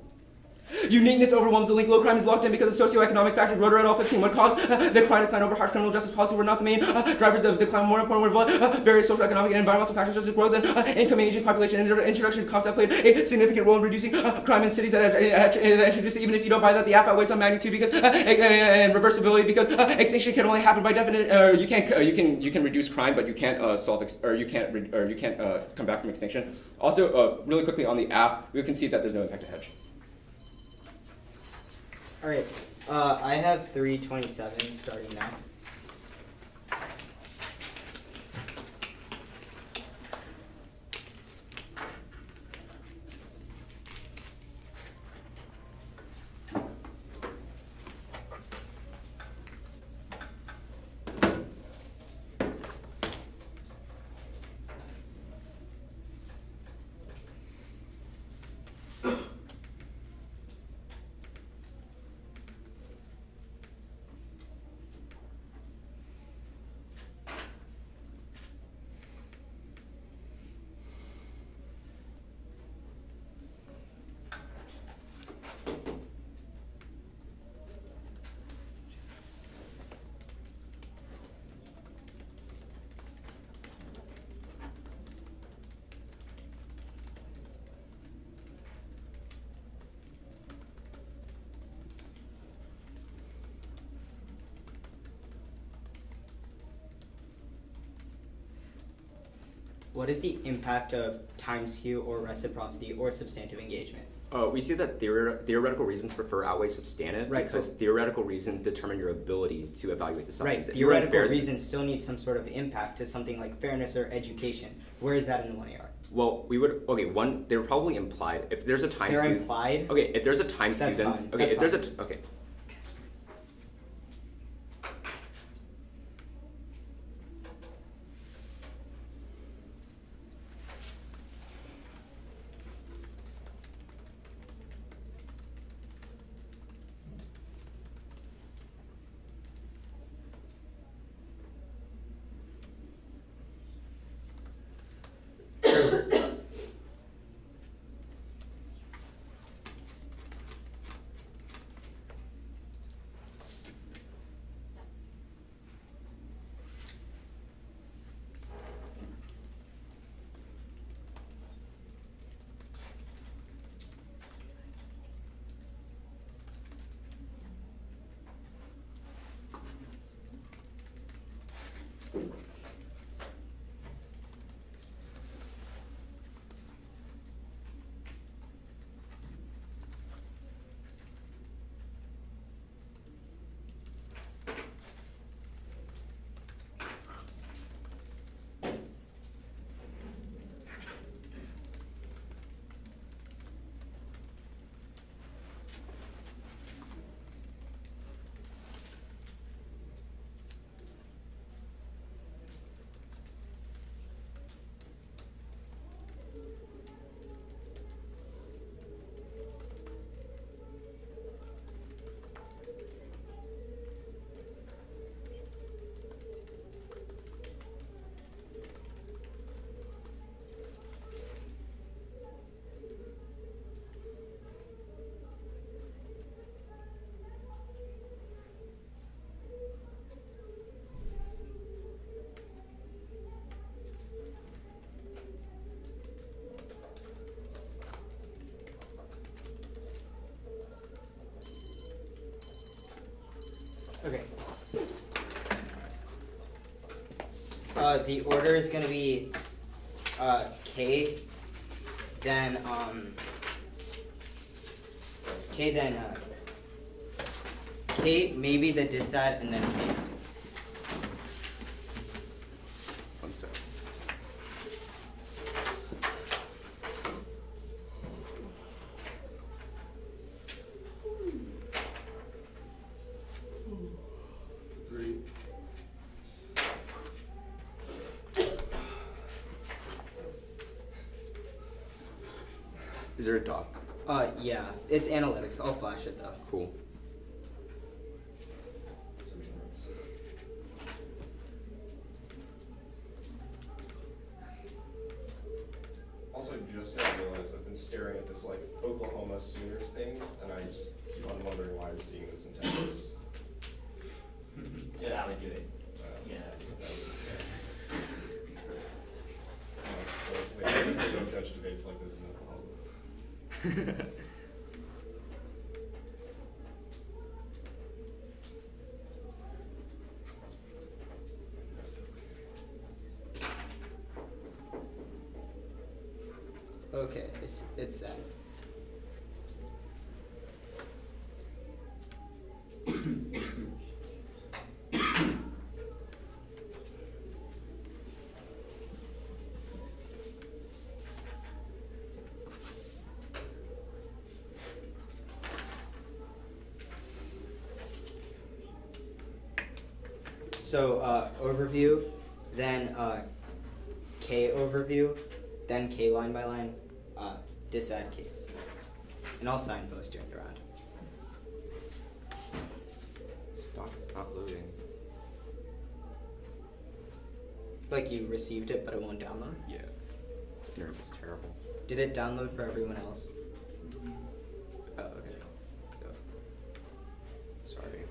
Speaker 5: Uniqueness overwhelms the link. Low crime is locked in because of socioeconomic factors. Rotor at all 15. What caused the crime decline over harsh criminal justice policy were not the main drivers of decline. More important were various social, economic, and environmental factors such as growth and income and aging population. Introduction of costs that played a significant role in reducing crime in cities that introduced it. Even if you don't buy that, the app outweighs some magnitude because and reversibility because extinction can only happen by definition. You can reduce crime, but you can't you can't come back from extinction. Also, really quickly on the app, we can see that there's no impact to hedge.
Speaker 4: All right, I have 327 starting now. What is the impact of time skew or reciprocity or substantive engagement?
Speaker 2: We see that theoretical reasons prefer outweigh substantive because theoretical reasons determine your ability to evaluate the substance.
Speaker 4: Right, theoretical reasons still need some sort of impact to something like fairness or education. Where is that in the 1AR?
Speaker 2: Well, we would, they're probably implied. If there's a time skew.
Speaker 4: They're implied?
Speaker 2: Okay, if there's a time skew, then.
Speaker 4: Fine.
Speaker 2: Okay,
Speaker 4: That's
Speaker 2: if there's
Speaker 4: fine.
Speaker 2: a. Okay.
Speaker 4: Okay. The order is going to be K, then K, maybe the disad, and then case.
Speaker 2: One sec.
Speaker 6: Three.
Speaker 2: Is there a doc?
Speaker 4: Yeah, it's analytics. I'll flash it though.
Speaker 2: Cool.
Speaker 1: Also, just now realized I've been staring at this like Oklahoma Sooners thing, and I just keep on wondering why I'm seeing this in Texas.
Speaker 7: Yeah, that would do it. Yeah.
Speaker 1: So maybe they don't judge debates like this in Oklahoma.
Speaker 6: That's okay.
Speaker 4: Okay, it's set. So overview, then K overview, then K line by line, disad case. And I'll sign post during the round.
Speaker 2: Stock is not loading.
Speaker 4: Like you received it, but it won't download?
Speaker 2: Yeah. Internet is terrible.
Speaker 4: Did it download for everyone else?
Speaker 2: Oh, okay. So, sorry.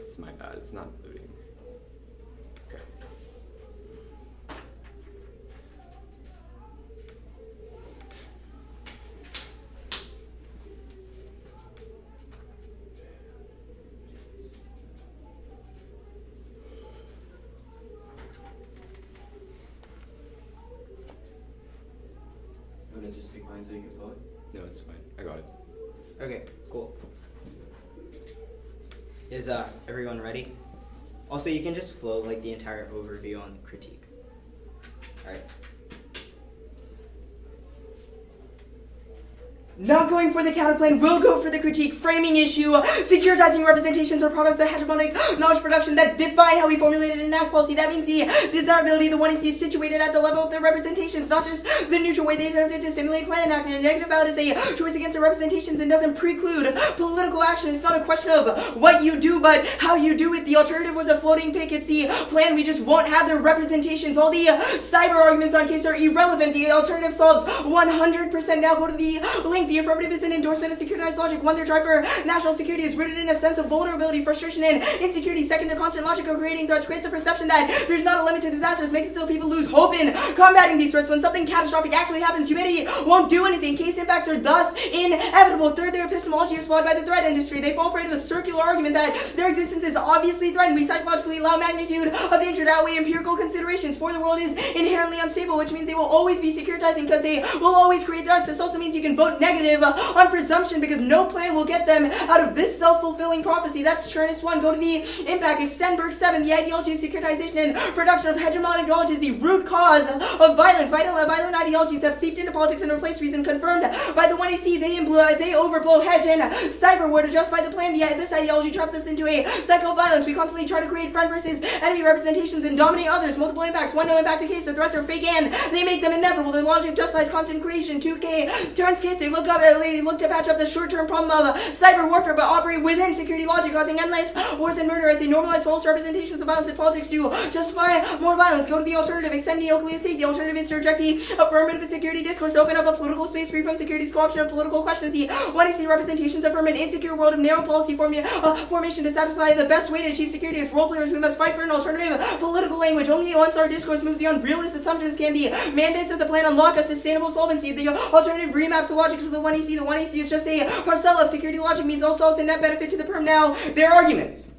Speaker 2: It's my bad. It's not loading. Okay.
Speaker 5: You want to just take mine so you can vote?
Speaker 2: No, it's fine. I got it.
Speaker 4: Okay, cool. Is everyone ready? Also, you can just flow like the entire overview on the critique. All right. Not going for the counterplan, will go for the critique, framing issue, securitizing representations or products that hegemonic knowledge production that define how we formulate and enact policy. That means the desirability of the one is situated at the level of the representations, not just the neutral way they attempted to simulate plan enactment. A negative ballot is a choice against the representations and doesn't preclude political action. It's not a question of what you do, but how you do it. The alternative was a floating pick. It's the plan. We just won't have the representations. All the cyber arguments on case are irrelevant. The alternative solves 100%. Now go to the link. The affirmative is an endorsement of securitized logic. One, their drive for national security is rooted in a sense of vulnerability, frustration, and insecurity. Second, their constant logic of creating threats creates a perception that there's not a limit to disasters, makes it so people lose hope in combating these threats. When something catastrophic actually happens, humanity won't do anything. Case impacts are thus inevitable. Third, their epistemology is flawed by the threat industry. They fall prey to the circular argument that their existence is obviously threatened. We psychologically allow magnitude of danger to outweigh empirical considerations. For the world is inherently unstable, which means they will always be securitizing because they will always create threats. This also means you can vote negative on presumption because no plan will get them out of this self-fulfilling prophecy. That's Chernus 1. Go to the impact. Extendberg 7. The ideology of securitization and production of hegemonic knowledge is the root cause of violence. Violent ideologies have seeped into politics and replaced reason. Confirmed by the 1AC. They overblow hedge and cyber war to justify the plan. This ideology traps us into a cycle of violence. We constantly try to create friend versus enemy representations and dominate others. Multiple impacts. 1, no impact in case. The threats are fake and they make them inevitable. Their logic justifies constant creation. 2K turns case. They look look to patch up the short-term problem of cyber warfare, but operate within security logic, causing endless wars and murder as they normalize false representations of violence in politics to justify more violence. Go to the alternative, extend nuclear state. The alternative is to reject the affirmative security discourse to open up a political space free from security's co-option of political questions. The 1AC representations affirm an insecure world of narrow policy formation to satisfy the best way to achieve security. As role players, we must fight for an alternative political language. Only once our discourse moves beyond realist assumptions can the mandates of the plan unlock a sustainable solvency. The alternative remaps the logic to the 1AC. The 1AC is just a parcel of security logic, means all solves a net benefit to the perm. Now, their arguments.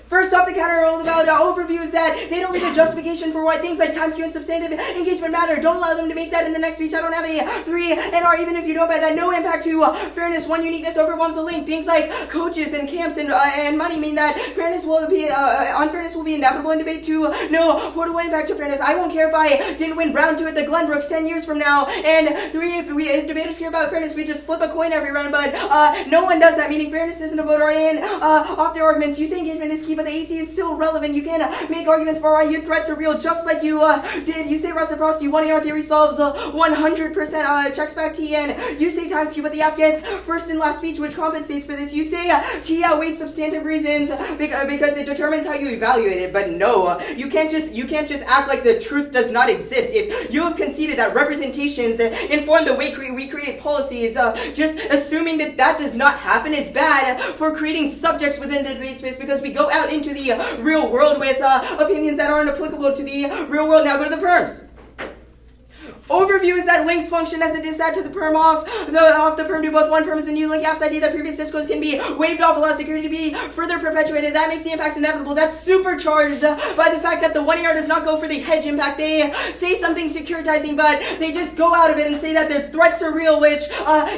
Speaker 4: First off, the counter about overview is that they don't read a justification for why things like time skew and substantive engagement matter. Don't allow them to make that in the next speech. I don't have a 3 and R, even if you don't buy that. No impact to fairness. One uniqueness overwhelms the link. Things like coaches and camps and money mean that fairness will be unfairness will be inevitable in debate. 2, no portable impact to fairness. I won't care if I didn't win round 2 at the Glenbrooks 10 years from now. And 3, if debaters care about fairness, we just flip a coin every round. But no one does that. Meaning fairness isn't a voter in off their arguments. You say engagement is key, but the AC is still relevant. You can make arguments for why your threats are real, just like you did. You say reciprocity, 1AR theory solves 100% checks back T, and you say times Q, but the app gets first and last speech, which compensates for this. You say T outweighs substantive reasons because it determines how you evaluate it. But no, you can't just act like the truth does not exist. If you have conceded that representations inform the way we create policies, just assuming that does not happen is bad for creating subjects within the debate space, because we go out into the real world with opinions that aren't applicable to the real world. Now go to the perms. Overview is that links function as a disadd to the perm off the perm to both one perm is a new link apps idea that previous discourse can be waived off, allow security to be further perpetuated. That makes the impacts inevitable. That's supercharged by the fact that the 1AR does not go for the hedge impact. They say something securitizing, but they just go out of it and say that their threats are real, which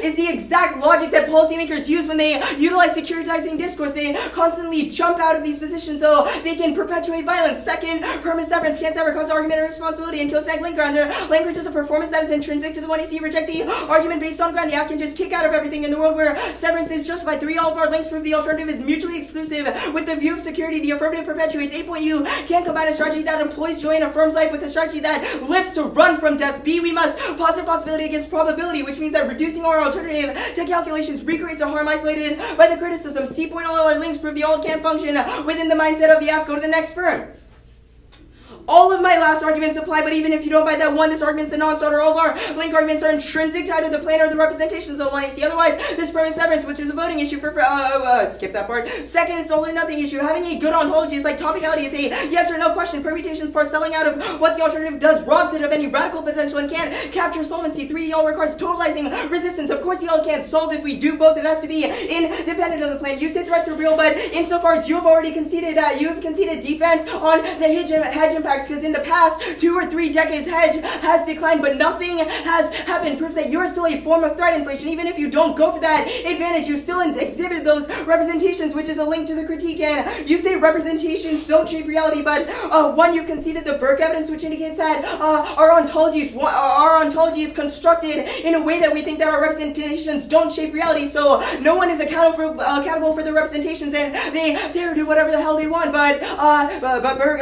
Speaker 4: is the exact logic that policymakers use when they utilize securitizing discourse. They constantly jump out of these positions so they can perpetuate violence. Second, perm is severance can't ever cause argument or responsibility and kill snag linker. Under language is a performance that is intrinsic to the 1AC. Reject the argument based on ground. The app can just kick out of everything in the world where severance is justified. 3, all of our links prove the alternative is mutually exclusive with the view of security. The affirmative perpetuates. 8. You can't combine a strategy that employs joy and affirms life with a strategy that lives to run from death. B, we must posit possibility against probability, which means that reducing our alternative to calculations recreates a harm isolated by the criticism. C. All our links prove the alt can't function within the mindset of the app. Go to the next firm. All of my last arguments apply, but even if you don't buy that one, this argument's a non-starter. All our link arguments are intrinsic to either the plan or the representations of the 1AC. Otherwise, this perm is severance, which is a voting issue for skip that part. Second, it's all or nothing issue. Having a good ontology is like topicality. It's a yes or no question. Permutations parcelling out of what the alternative does robs it of any radical potential and can't capture solvency. 3, the all requires totalizing resistance. Of course, the all can't solve if we do both. It has to be independent of the plan. You say threats are real, but insofar as you have already conceded defense on the hedge impact, because in the past 2 or 3 decades hedge has declined, but nothing has happened. Proves that you're still a form of threat inflation. Even if you don't go for that advantage, you still exhibit those representations, which is a link to the critique. And you say representations don't shape reality, but 1, you've conceded the Burke evidence, which indicates that our ontology is constructed in a way that we think that our representations don't shape reality. So no one is accountable for the representations, and they dare do whatever the hell they want. But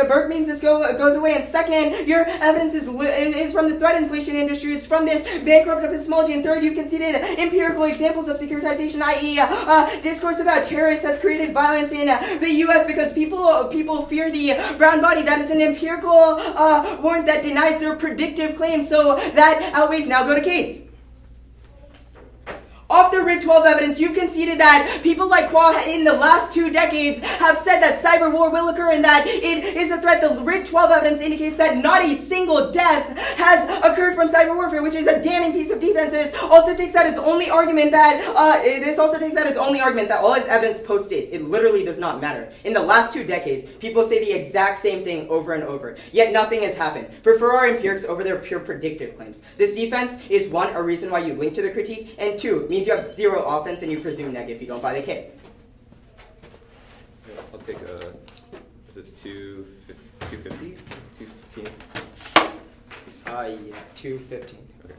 Speaker 4: Burke means this goes away. And second, your evidence is from the threat inflation industry. It's from this bankrupt epistemology. And third, you've conceded empirical examples of securitization, i.e. discourse about terrorists has created violence in the U.S. because people fear the brown body. That is an empirical warrant that denies their predictive claims. So that outweighs. Now go to case. Off the RIG 12 evidence, you've conceded that people like Qua in the last 2 decades have said that cyber war will occur and that it is a threat. The RIG 12 evidence indicates that not a single death has occurred from cyber warfare, which is a damning piece of defense. This also takes out its only argument that all its evidence postdates. It literally does not matter. In the last 2 decades, people say the exact same thing over and over, yet nothing has happened. Prefer our empirics over their pure predictive claims. This defense is 1, a reason why you link to the critique, and 2, means you have 0 offense and you presume neg if you don't buy the K.
Speaker 2: I'll take is it 250? 215?
Speaker 4: Yeah, 215.
Speaker 2: Okay.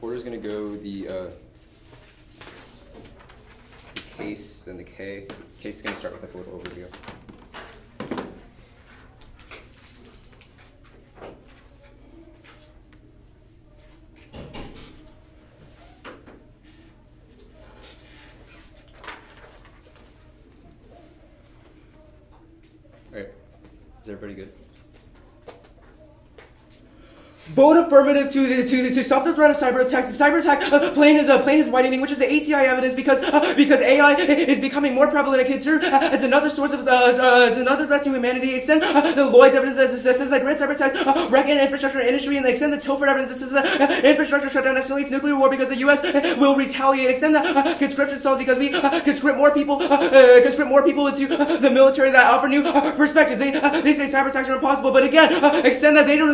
Speaker 2: Order's gonna go the case, then the K. Case is gonna start with like a little overview. Alright, is everybody good?
Speaker 5: Vote affirmative to stop the threat of cyber attacks. The cyber attack plane is widening, which is the ACI evidence because AI is becoming more prevalent and can serve as another source of as another threat to humanity. Extend the Lloyd's evidence that says that great cyber attacks wreck infrastructure and industry, and they extend the Tilford evidence that says that infrastructure shutdown escalates nuclear war because the U.S. will retaliate. Extend the conscription solved because we conscript more people into the military that offer new perspectives. They say cyber attacks are impossible, but again, extend that they don't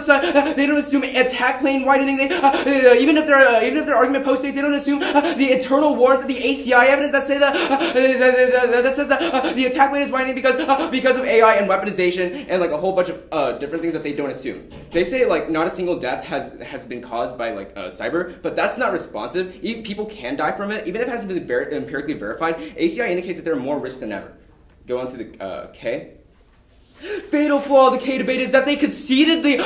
Speaker 5: assume attack plane widening. They even if their argument postdates, they don't assume the internal warrants of the ACI evidence that say that says that the attack plane is widening because of AI and weaponization and like a whole bunch of different things that they don't assume. They say like not a single death has been caused by like cyber, but that's not responsive. People can die from it, even if it hasn't been empirically verified. ACI indicates that there are more risks than ever. Go on to the K. Fatal flaw of the K debate is that they conceded the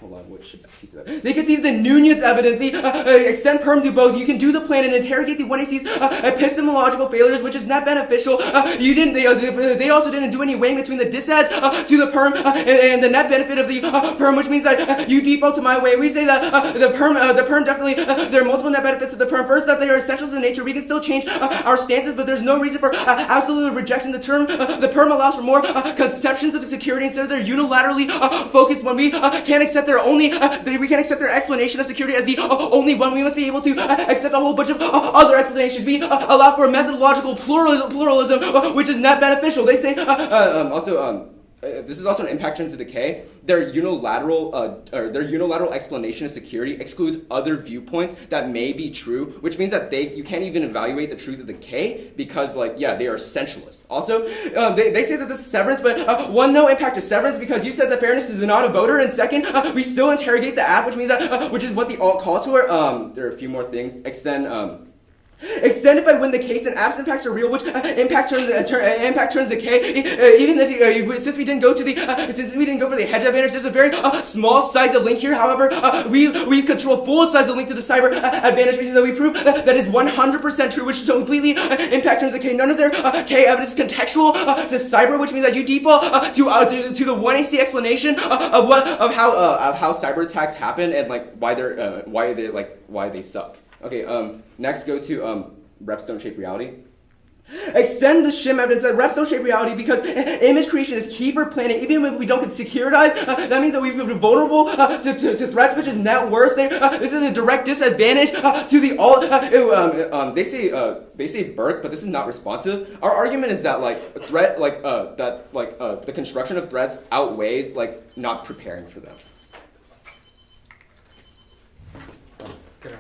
Speaker 5: hold on, what should that piece of it? They conceded the Nunez evidence. They extend perm to both. You can do the plan and interrogate the 1AC's epistemological failures, which is not beneficial. They also didn't do any weighing between the disadds to the perm and the net benefit of the perm, which means that you default to my way. We say that the perm definitely there are multiple net benefits of the perm. First, that they are essentials in nature. We can still change our stances, but there's no reason for absolutely rejecting the term. The perm allows for more conceptions of security instead of their unilaterally focused one. We can't accept their explanation of security as the only one. We must be able to accept a whole bunch of other explanations. We allow for methodological pluralism, which is not beneficial. They say this is also an impact term to the K. Their unilateral explanation of security excludes other viewpoints that may be true, which means that you can't even evaluate the truth of the K because they are essentialist. Also, they say that this is severance, but one, no impact to severance because you said that fairness is not a voter, and second, we still interrogate the app, which means that which is what the alt calls for. There are a few more things. Extend if I win the case and absent impacts are real, which impact turns the K. Even if since we didn't go for the hedge advantage, there's a very small size of link here. However, we control full size of link to the cyber advantage, which is that we prove that is 100% true, which completely impact turns the K. None of their K evidence is contextual to cyber, which means that you default to the 1AC explanation of how cyber attacks happen and like why they suck. Okay, next go to reps don't shape reality. Extend the shim evidence that reps don't shape reality because image creation is key for planning. Even if we don't get securitized, that means that we'd be vulnerable to threats, which is net worse. This is a direct disadvantage to the alt. They say Burke, but this is not responsive. Our argument is that the construction of threats outweighs not preparing for them.
Speaker 4: Good.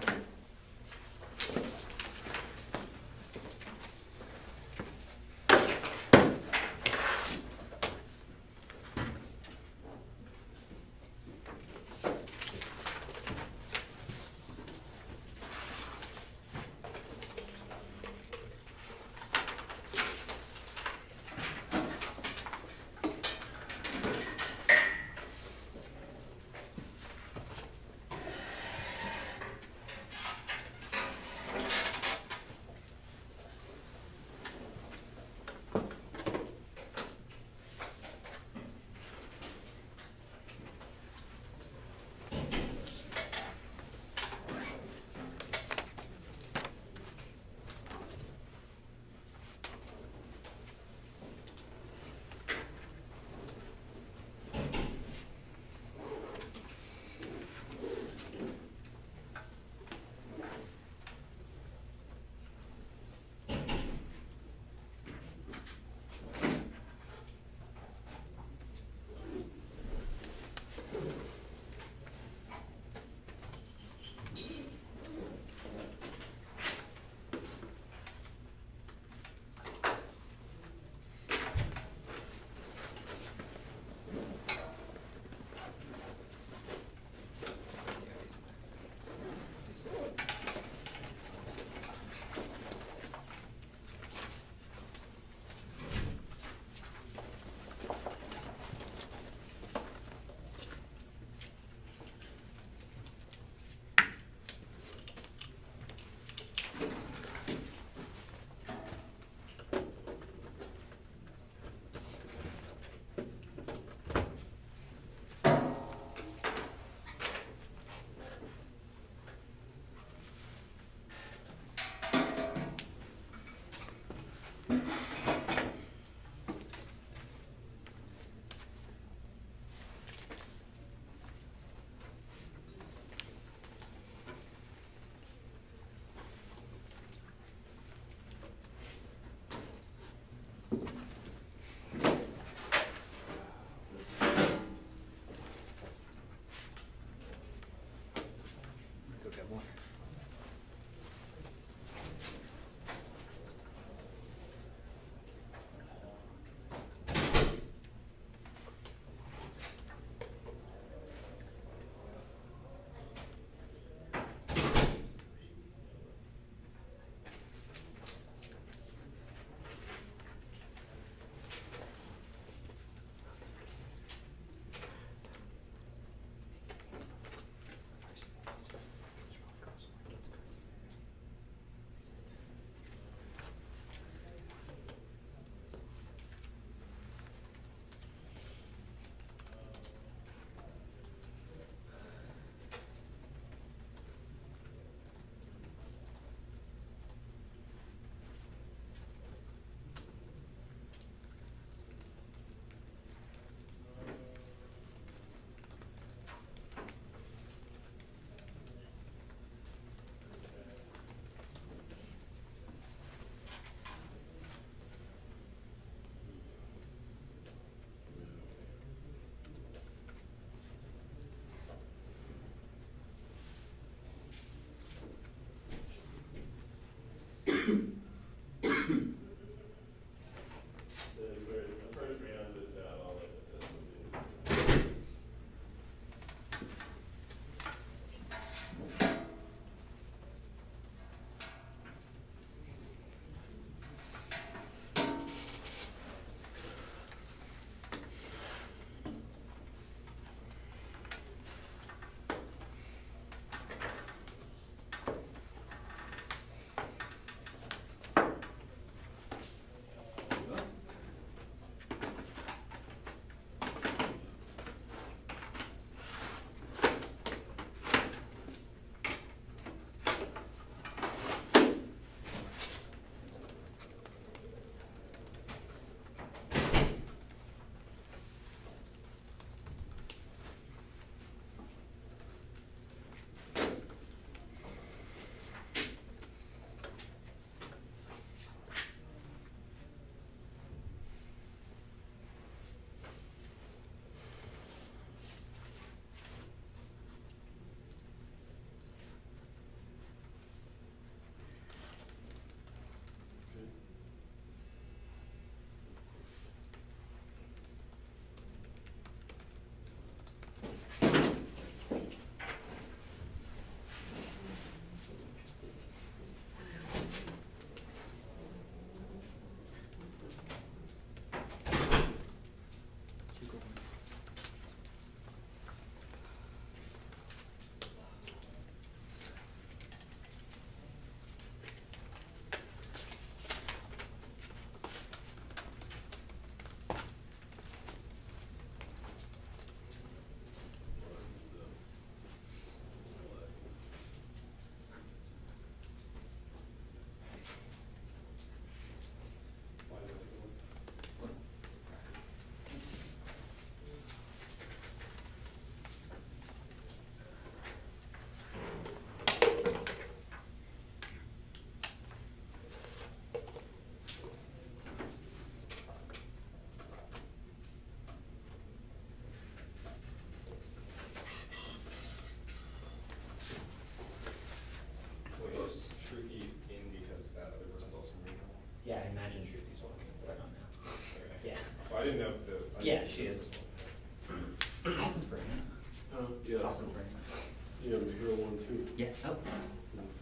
Speaker 6: one too.
Speaker 8: Yeah. Oh,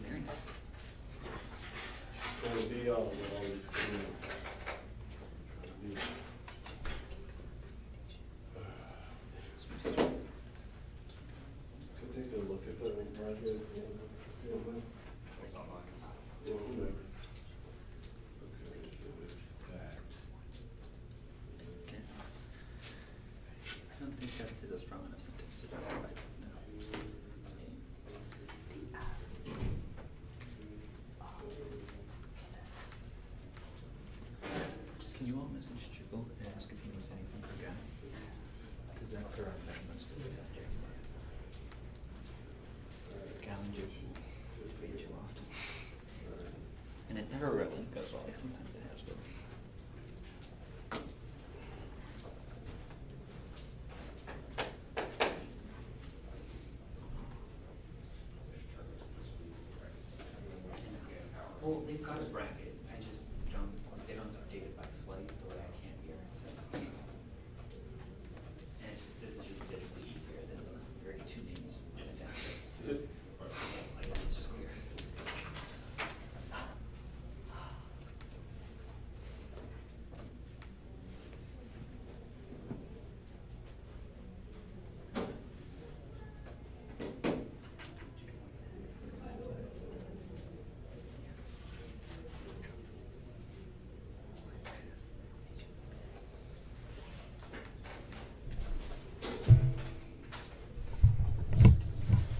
Speaker 8: very nice.
Speaker 6: Trying to be all with all these criminals. Could take a look at the graduate.
Speaker 1: It's not mine.
Speaker 6: Well, whatever. Okay, so with that.
Speaker 8: I don't think that is a strong enough sentence to justify it. No. Can you all message Jiggle and ask if he needs anything for Gavin? Because that's the right measurements for the Gavin Jiggle way too often. And it never really goes well, like sometimes it has, but. Well, they've got a bracket. I just don't. They don't update it by flight the way I can here. So, and this is just visually easier than the 32 names in a sentence. Like it's just clear.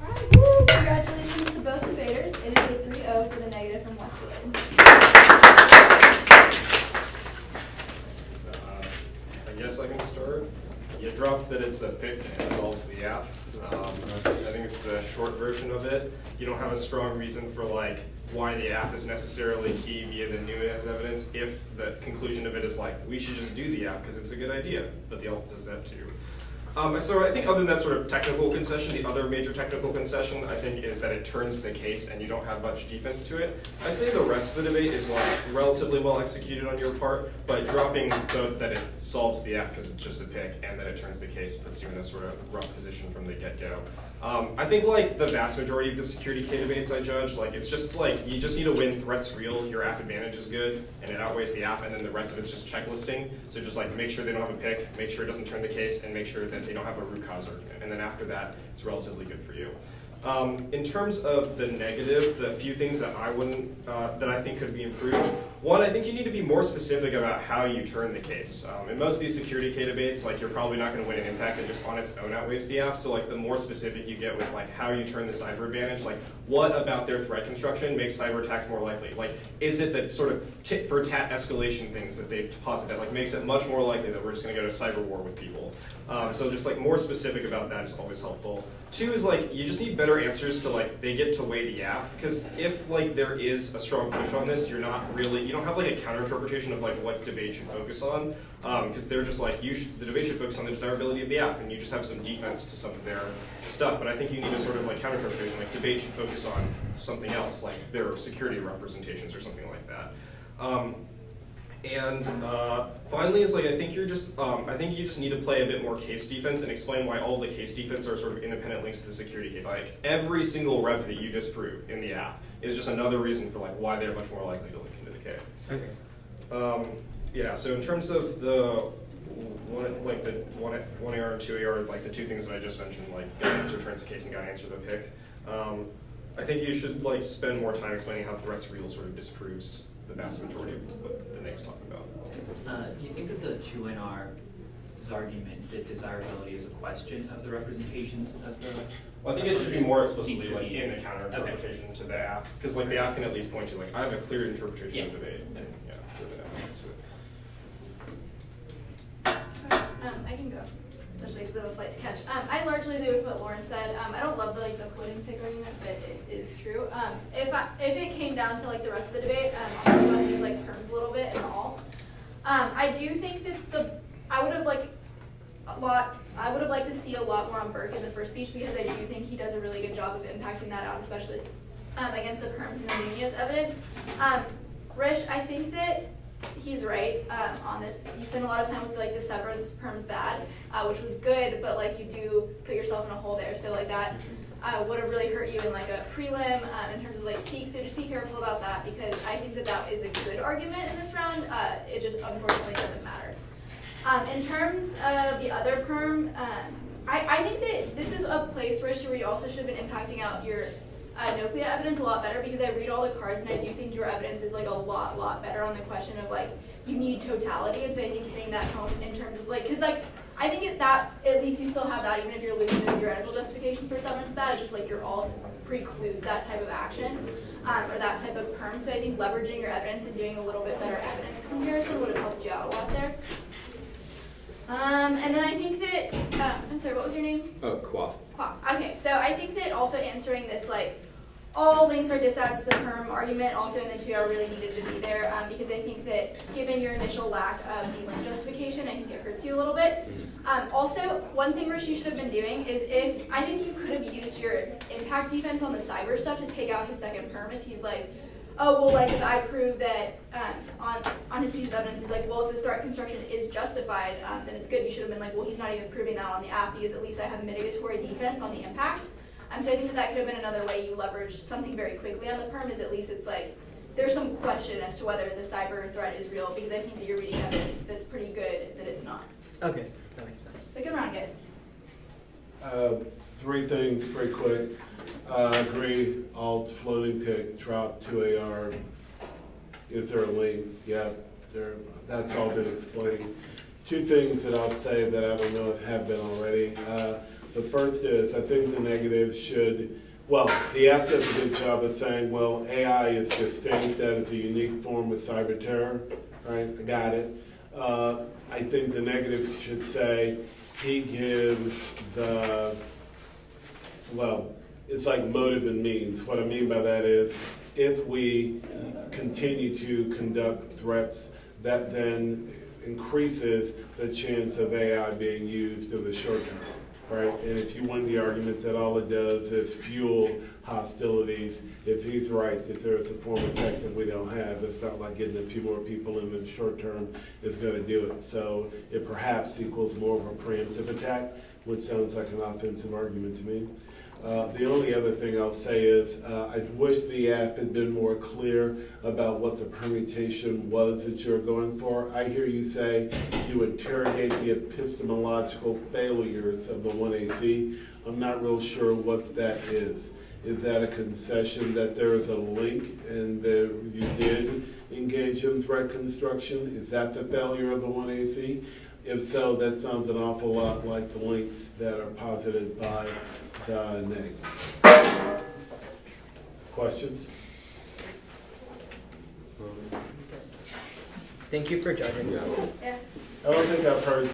Speaker 3: Alright, woo! Congratulations to both debaters. It is a 3-0 for the negative from Westwood.
Speaker 1: I guess I can start. You dropped that it's a pick and it solves the app. I think it's the short version of it. You don't have a strong reason for like why the app is necessarily key via the new as evidence if the conclusion of it is like, we should just do the app because it's a good idea, but the alt does that too. So I think other than that sort of technical concession, the other major technical concession I think is that it turns the case and you don't have much defense to it. I'd say the rest of the debate is like relatively well executed on your part, but dropping that it solves the F because it's just a pick and that it turns the case puts you in a sort of rough position from the get-go. I think like the vast majority of the security K debates I judge, like it's just like you just need to win threats real, your app advantage is good, and it outweighs the app, and then the rest of it's just checklisting. So just like make sure they don't have a pick, make sure it doesn't turn the case, and make sure that they don't have a root cause argument. And then after that, it's relatively good for you. In terms of the negative, the few things that that I think could be improved. One, I think you need to be more specific about how you turn the case. In most of these security K debates, like you're probably not going to win an impact that just on its own outweighs the F. So like the more specific you get with like how you turn the cyber advantage, like what about their threat construction makes cyber attacks more likely? Like is it that sort of tit for tat escalation things that they've posited that like makes it much more likely that we're just going to go to cyber war with people? So just like more specific about that is always helpful. Two is like you just need better answers to like they get to weigh the AF, because if like there is a strong push on this, you don't have like a counter interpretation of like what debate should focus on, because they're just like the debate should focus on the desirability of the AF, and you just have some defense to some of their stuff. But I think you need a sort of like counter interpretation, like debate should focus on something else, like their security representations or something like that. And finally, is like I think you just need to play a bit more case defense and explain why all the case defense are sort of independent links to the security case. Like every single rep that you disprove in the app is just another reason for like why they're much more likely to link into the K.
Speaker 4: Okay.
Speaker 1: Yeah. So in terms of the one AR and 2 AR, like the two things that I just mentioned, like gotta answer turns the case and gotta answer the pick. I think you should like spend more time explaining how threats real sort of disproves the vast majority of what the Nick's talking about.
Speaker 8: Do you think that the 2NR's argument that desirability is a question of the representations of the?
Speaker 1: Well, I think it should be more explicitly like in the counter interpretation to the AF, because like the AF can at least point to like I have a clear interpretation of the debate, and yeah, so
Speaker 3: I can go, especially because I have a flight to catch. I largely agree with what Lauren said. I don't love the floating pick argument, but it is true. If it came down to like the rest of the debate, I'll talk about these like terms a little bit and all. I do think that I would have liked to see a lot more on Burke in the first speech, because I do think he does a really good job of impacting that out, especially against the perms and the Nunez evidence. Rish, I think that he's right on this. You spend a lot of time with like the severance perms bad, which was good, but like you do put yourself in a hole there. So like that, would have really hurt you in like a prelim in terms of like speak. So just be careful about that because I think that that is a good argument in this round. It just unfortunately doesn't matter. In terms of the other perm, I think that this is a place where you also should have been impacting out your nuclear evidence a lot better because I read all the cards and I do think your evidence is like a lot better on the question of like you need totality, and so I think hitting that home in terms of like, because like I think that at least you still have that even if you're losing the theoretical justification for evidence. That it's just like your all precludes that type of action or that type of perm. So I think leveraging your evidence and doing a little bit better evidence comparison would have helped you out a lot there. And then I think that I'm sorry, what was your name?
Speaker 2: Qua.
Speaker 3: Qua. Okay, so I think that also answering this like all links are disads to the perm argument also in the 2 are really needed to be there because I think that given your initial lack of defense justification, I think it hurts you a little bit. Also, one thing Rishi should have been doing is I think you could have used your impact defense on the cyber stuff to take out his second perm if he's like, oh, well, like if I prove that on his piece of evidence, he's like, well, if the threat construction is justified, then it's good. You should have been like, well, he's not even proving that on the app because at least I have mitigatory defense on the impact. So I think that that could have been another way you leverage something very quickly on the perm is at least it's like, there's some question as to whether the cyber threat is real because I think that you're reading evidence that's pretty good that it's not.
Speaker 4: Okay, that makes sense.
Speaker 3: So good round, guys.
Speaker 6: 3 things pretty quick. Agree, alt floating pick, drop 2 AR. Is there a link? Yeah, that's all been explained. 2 things that I'll say that I don't know if have been already. The first is, I think the negative should, well, the F does a good job of saying, well, AI is distinct, that is a unique form of cyber terror, right? I got it. I think the negative should say, he gives the, well, it's like motive and means. What I mean by that is, if we continue to conduct threats, that then increases the chance of AI being used in the short term. Right? And if you win the argument that all it does is fuel hostilities, if he's right that there's a form of tech that we don't have, it's not like getting a few more people in the short term is going to do it. So it perhaps equals more of a preemptive attack, which sounds like an offensive argument to me. The only other thing I'll say is I wish the app had been more clear about what the permutation was that you're going for. I hear you say you interrogate the epistemological failures of the 1AC. I'm not real sure what that is. Is that a concession that there is a link and that you did engage in threat construction? Is that the failure of the 1AC? If so, that sounds an awful lot like the links that are posited by the negative. Questions?
Speaker 4: Thank you for judging.
Speaker 3: Yeah.
Speaker 6: I don't think I've heard